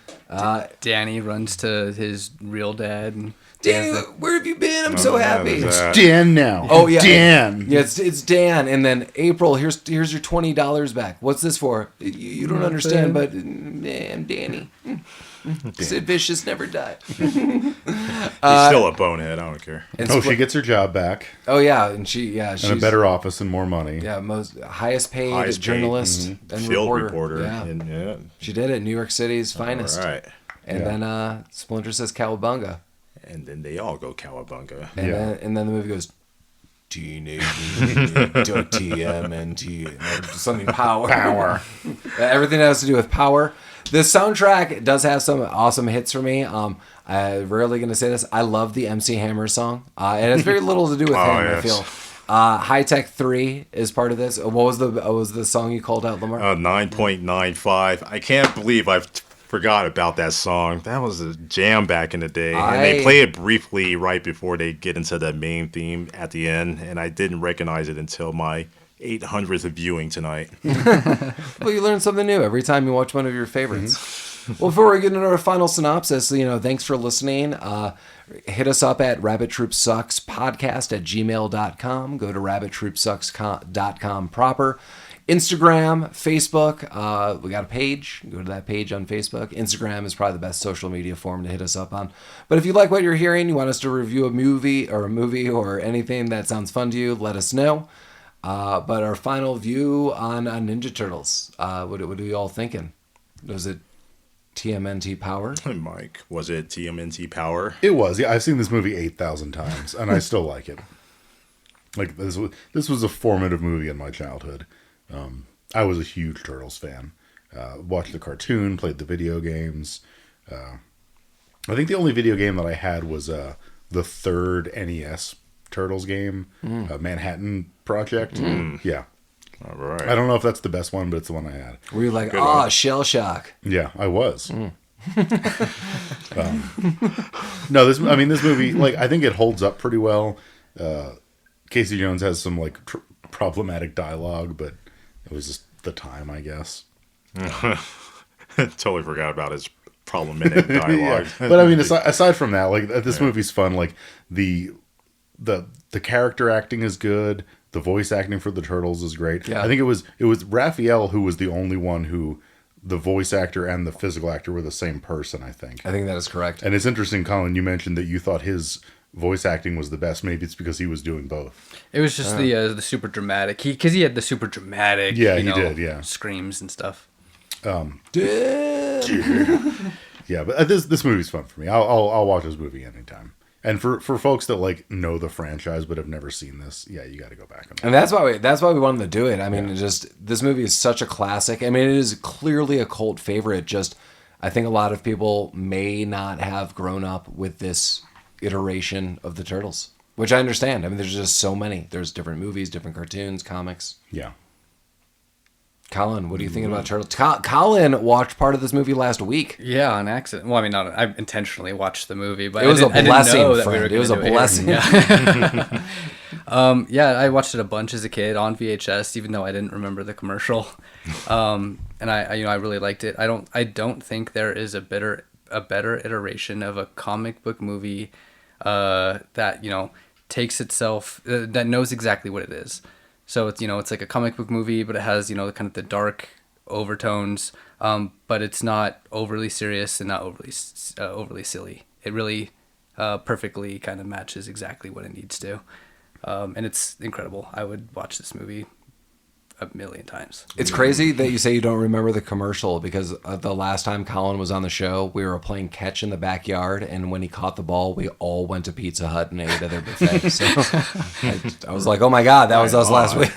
Danny runs to his real dad. And Danny, where have you been? I'm so happy. there's that. Dan now. Oh yeah, Dan. Yeah, it's Dan, and then April. Here's your $20 back. What's this for? You don't understand, but I'm Danny. Sid Vicious never died. He's still a bonehead. I don't care. And She gets her job back Oh yeah, and she's and a better office and more money. yeah, highest paid Highest paid, journalist and Field reporter. reporter. Yeah. She did it. New York City's finest. All right. And then Splinter says cowabunga. And then they all go cowabunga. And then the movie goes Teenage Mutant Ninja TMNT something power. Everything that has to do with power. The soundtrack does have some awesome hits for me. I'm rarely going to say this. I love the MC Hammer song, and it's very little to do with him. Yes. I feel. High Tech 3 is part of this. What was the song you called out, Lamar? 9.95. I can't believe I've forgot about that song. That was a jam back in the day. And they play it briefly right before they get into the main theme at the end, and I didn't recognize it until my 800th viewing tonight. Well, you learn something new every time you watch one of your favorites. Well, before we get into our final synopsis, thanks for listening. Hit us up at rabbittroopsuckspodcast@gmail.com. Go to rabbittroopsucks.com proper. Instagram, Facebook, we got a page. Go to that page on Facebook. Instagram is probably the best social media form to hit us up on. But if you like what you're hearing, you want us to review a movie or anything that sounds fun to you, let us know. But our final view on Ninja Turtles, what are you all thinking? Was it TMNT Power? Mike, was it TMNT Power? It was. Yeah, I've seen this movie 8,000 times, and I still like it. Like this was a formative movie in my childhood. I was a huge Turtles fan. Watched the cartoon, played the video games. I think the only video game that I had was the third NES Turtles game, Manhattan Project. Yeah. All right. I don't know if that's the best one, but it's the one I had. Were you like, one. shell shock? Yeah, I was. No, this movie, like, I think it holds up pretty well. Casey Jones has some like problematic dialogue, but it was just the time, I guess. Totally forgot about his problematic dialogue. Yeah. But I mean, aside from that, like, this movie's fun. Like the character acting is good. The voice acting for the Turtles is great. Yeah. I think it was Raphael who was the only one who the voice actor and the physical actor were the same person, I think. I think that is correct. And it's interesting, Colin, you mentioned that you thought his voice acting was the best. Maybe it's because he was doing both. It was just the super dramatic. Because he had the super dramatic. Yeah, he did, yeah. Screams and stuff. Yeah, but this movie's fun for me. I'll watch this movie anytime. And for folks that like know the franchise but have never seen this, yeah, you got to go back and that's why we wanted to do it. I mean, this movie is such a classic. I mean, it is clearly a cult favorite. Just I think a lot of people may not have grown up with this iteration of the Turtles, which I understand. I mean, there's just so many. There's different movies, different cartoons, comics. Yeah. Colin, what are you thinking about Turtles? Colin watched part of this movie last week. Yeah, on accident. Well, I mean, I intentionally watched the movie, but it was a blessing, I didn't know that we friend. were it was a do it blessing. here. Yeah. Yeah, I watched it a bunch as a kid on VHS, even though I didn't remember the commercial. And I really liked it. I don't think there is a better iteration of a comic book movie that takes itself that knows exactly what it is. So it's like a comic book movie, but it has kind of the dark overtones, but it's not overly serious and not overly silly. It really perfectly kind of matches exactly what it needs to. And it's incredible. I would watch this movie a million times. It's crazy that you say you don't remember the commercial, because the last time Colin was on the show, we were playing catch in the backyard, and when he caught the ball, we all went to Pizza Hut and ate at their buffet. So I was like, oh my God, that was us last week.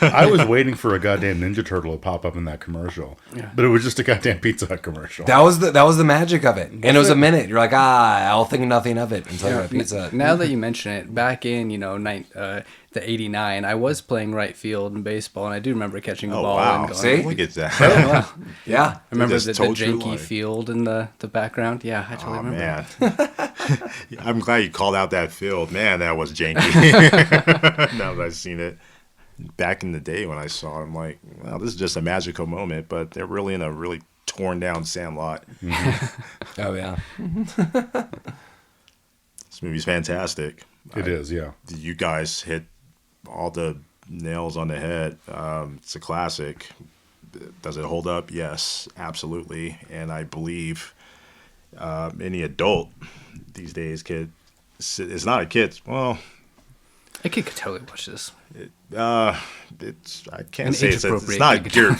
I was waiting for a goddamn Ninja Turtle to pop up in that commercial, but it was just a goddamn Pizza Hut commercial. That was the magic of it. And it was a minute. You're like, I'll think nothing of it until you got Pizza Hut. Now that you mention it, back in the 89, I was playing right field in baseball, and I do remember catching the ball. Wow. And going, See? Look at that. wow. Yeah. I remember just the told your janky life. field in the background. Yeah, I totally remember. Man. I'm glad you called out that field. Man, that was janky. Now that I've seen it. Back in the day when I saw it, I'm like, well, this is just a magical moment, but they're really in a really torn down sandlot. Oh, yeah. This movie's fantastic. It is, yeah. You guys hit all the nails on the head. It's a classic. Does it hold up? Yes, absolutely. And I believe any adult these days it's not a kid. Well, A kid could totally watch this. it's I can't An say it's age-appropriate not kid. geared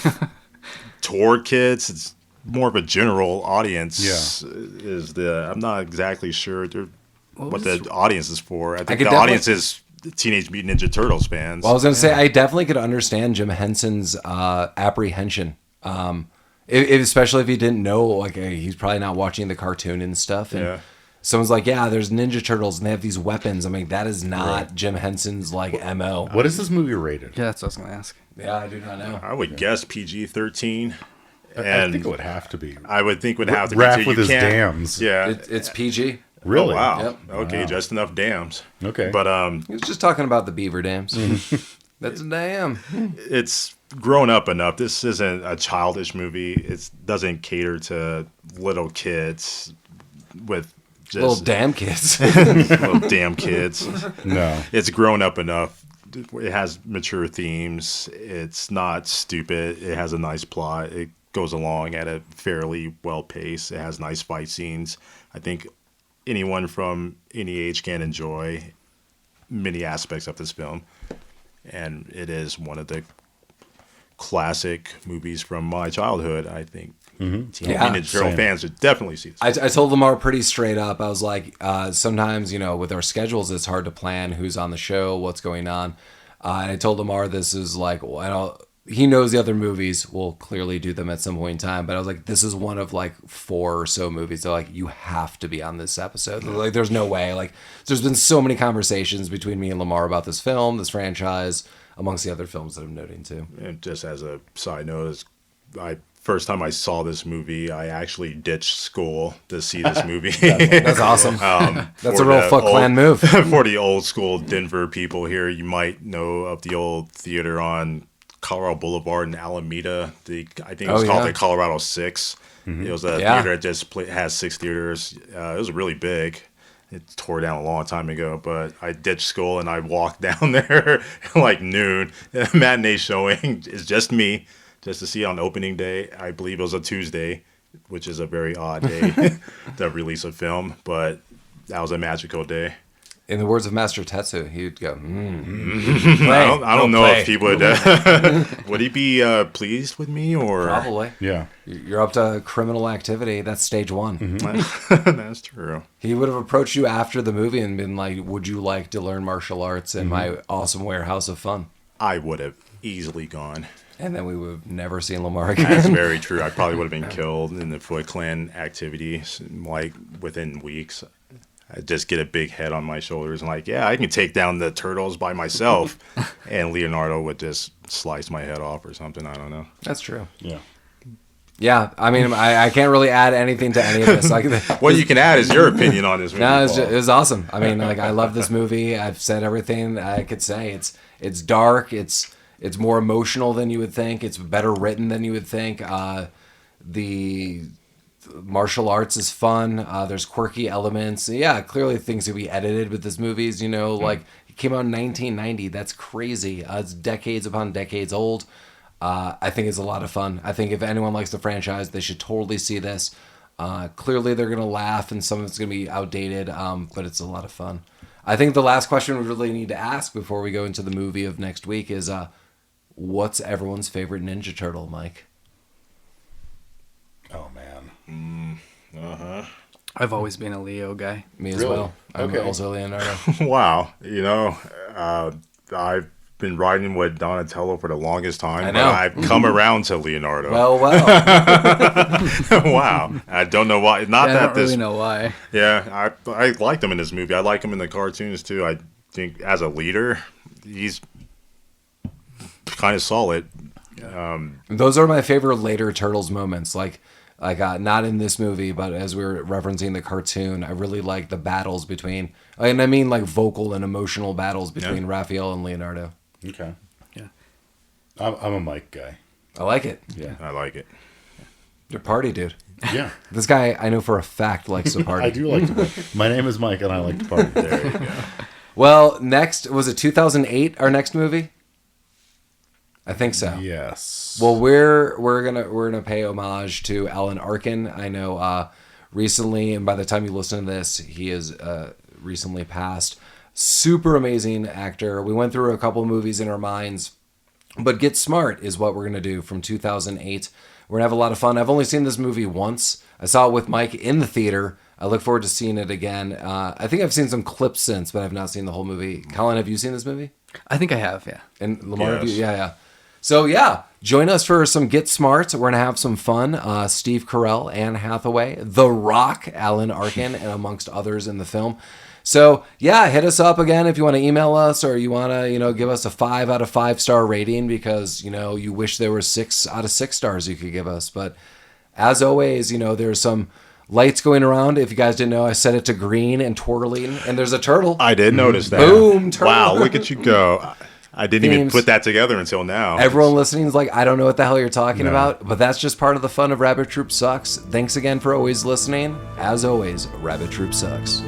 toward kids. It's more of a general audience. Yeah. I'm not exactly sure what was the audience is for. I think could the definitely- audience is Teenage Mutant Ninja Turtles fans. Well, I was going to say, I definitely could understand Jim Henson's apprehension. Especially if he didn't know, like, he's probably not watching the cartoon and stuff. And Yeah. someone's like, yeah, there's Ninja Turtles and they have these weapons. I mean, that is not Jim Henson's, like, MO. What is this movie rated? Yeah, that's what I was going to ask. Yeah, I do not know. I would guess PG-13. I And think it would have to be. I would think would have to Raph be. with You his can't- dams. Yeah. It's PG. Really? Oh, wow. Yep. Okay, Wow. just enough dams. Okay. But He was just talking about the beaver dams. That's a dam. it's grown up enough. This isn't a childish movie. It doesn't cater to little kids with just Little dam kids. little damn kids. No. It's grown up enough. It has mature themes. It's not stupid. It has a nice plot. It goes along at a fairly well pace. It has nice fight scenes. I think anyone from any age can enjoy many aspects of this film. And it is one of the classic movies from my childhood, I think. Teenage Yeah, Mutant Ninja Turtle same. fans should definitely see this. I told Lamar pretty straight up. I was like, sometimes, with our schedules, it's hard to plan who's on the show, what's going on. And I told Lamar this is like, he knows the other movies. We'll clearly do them at some point in time. But I was like, this is one of like 4 or so movies. They're like, you have to be on this episode. Like, there's no way. Like, there's been so many conversations between me and Lamar about this film, this franchise, amongst the other films that I'm noting too. And just as a side note, first time I saw this movie, I actually ditched school to see this movie. That's awesome. That's For a real the Foot Clan move. For the old school Denver people here, you might know of the old theater on Colorado Boulevard in Alameda. I think it was called the Colorado 6. It was a theater that just has 6 theaters. It was really big. It tore down a long time ago, but I ditched school and I walked down there like noon. Matinee showing is just me, just to see it on opening day. I believe it was a Tuesday, which is a very odd day to release a film, but that was a magical day. In the words of Master Tetsu, he'd go, I don't know if he would. Would he be pleased with me or? Probably. Yeah. You're up to criminal activity. That's stage 1. That's true. He would have approached you after the movie and been like, would you like to learn martial arts in my awesome warehouse of fun? I would have easily gone. And then we would have never seen Lamar again. That's very true. I probably would have been killed in the Foot Clan activities, like within weeks. I'd just get a big head on my shoulders and like, yeah, I can take down the turtles by myself. And Leonardo would just slice my head off or something. I don't know. That's true. Yeah. Yeah, I mean, I can't really add anything to any of this. Like, What you can add is your opinion on this movie. no, Paul. it was awesome. I mean, like, I love this movie. I've said everything I could say. It's dark. It's more emotional than you would think. It's better written than you would think. The martial arts is fun. There's quirky elements. Yeah, clearly things could be edited with this movies. Like it came out in 1990. That's crazy. It's decades upon decades old. I think it's a lot of fun. I think if anyone likes the franchise, they should totally see this. Clearly, they're going to laugh and some of it's going to be outdated, but it's a lot of fun. I think the last question we really need to ask before we go into the movie of next week is, what's everyone's favorite Ninja Turtle, Mike? Oh, man. I've always been a Leo guy. Me as Really? well. I'm Okay. also Leonardo. Wow. I've been riding with Donatello for the longest time, I but know. I've come around to Leonardo. Well. Wow. I don't know why. Not I that don't this. really know why. Yeah, I liked him in this movie. I like him in the cartoons too. I think as a leader, he's kind of solid. Those are my favorite later Turtles moments. Like not in this movie, but as we were referencing the cartoon, I really like the battles between, and I mean like vocal and emotional battles between Raphael and Leonardo. Okay. Yeah. I'm a Mike guy. I like it. Yeah. I like it. You're a party dude. Yeah. This guy I know for a fact likes to party. I do like to party. My name is Mike, and I like to party. There you go. Well, next was it 2008? Our next movie. I think so. Yes. Well, we're gonna pay homage to Alan Arkin. I know recently, and by the time you listen to this, he is recently passed. Super amazing actor. We went through a couple of movies in our minds, but Get Smart is what we're gonna do from 2008. We're gonna have a lot of fun. I've only seen this movie once. I saw it with Mike in the theater. I look forward to seeing it again. I think I've seen some clips since, but I've not seen the whole movie. Colin, have you seen this movie? I think I have, yeah. And Lamar, have you? Yes. Yeah. So yeah, join us for some Get Smart. We're gonna have some fun. Steve Carell, Anne Hathaway, The Rock, Alan Arkin, and amongst others in the film. So yeah, hit us up again if you want to email us or you want to give us a 5 out of 5 star rating because you wish there were 6 out of 6 stars you could give us. But as always, there's some lights going around. If you guys didn't know, I set it to green and twirling, and there's a turtle. I did notice that. Boom, turtle. Wow, look at you go. I didn't even Themes. put that together until now. Everyone listening is like, I don't know what the hell you're talking about, but that's just part of the fun of Rabbit Troop Sucks. Thanks again for always listening. As always, Rabbit Troop Sucks.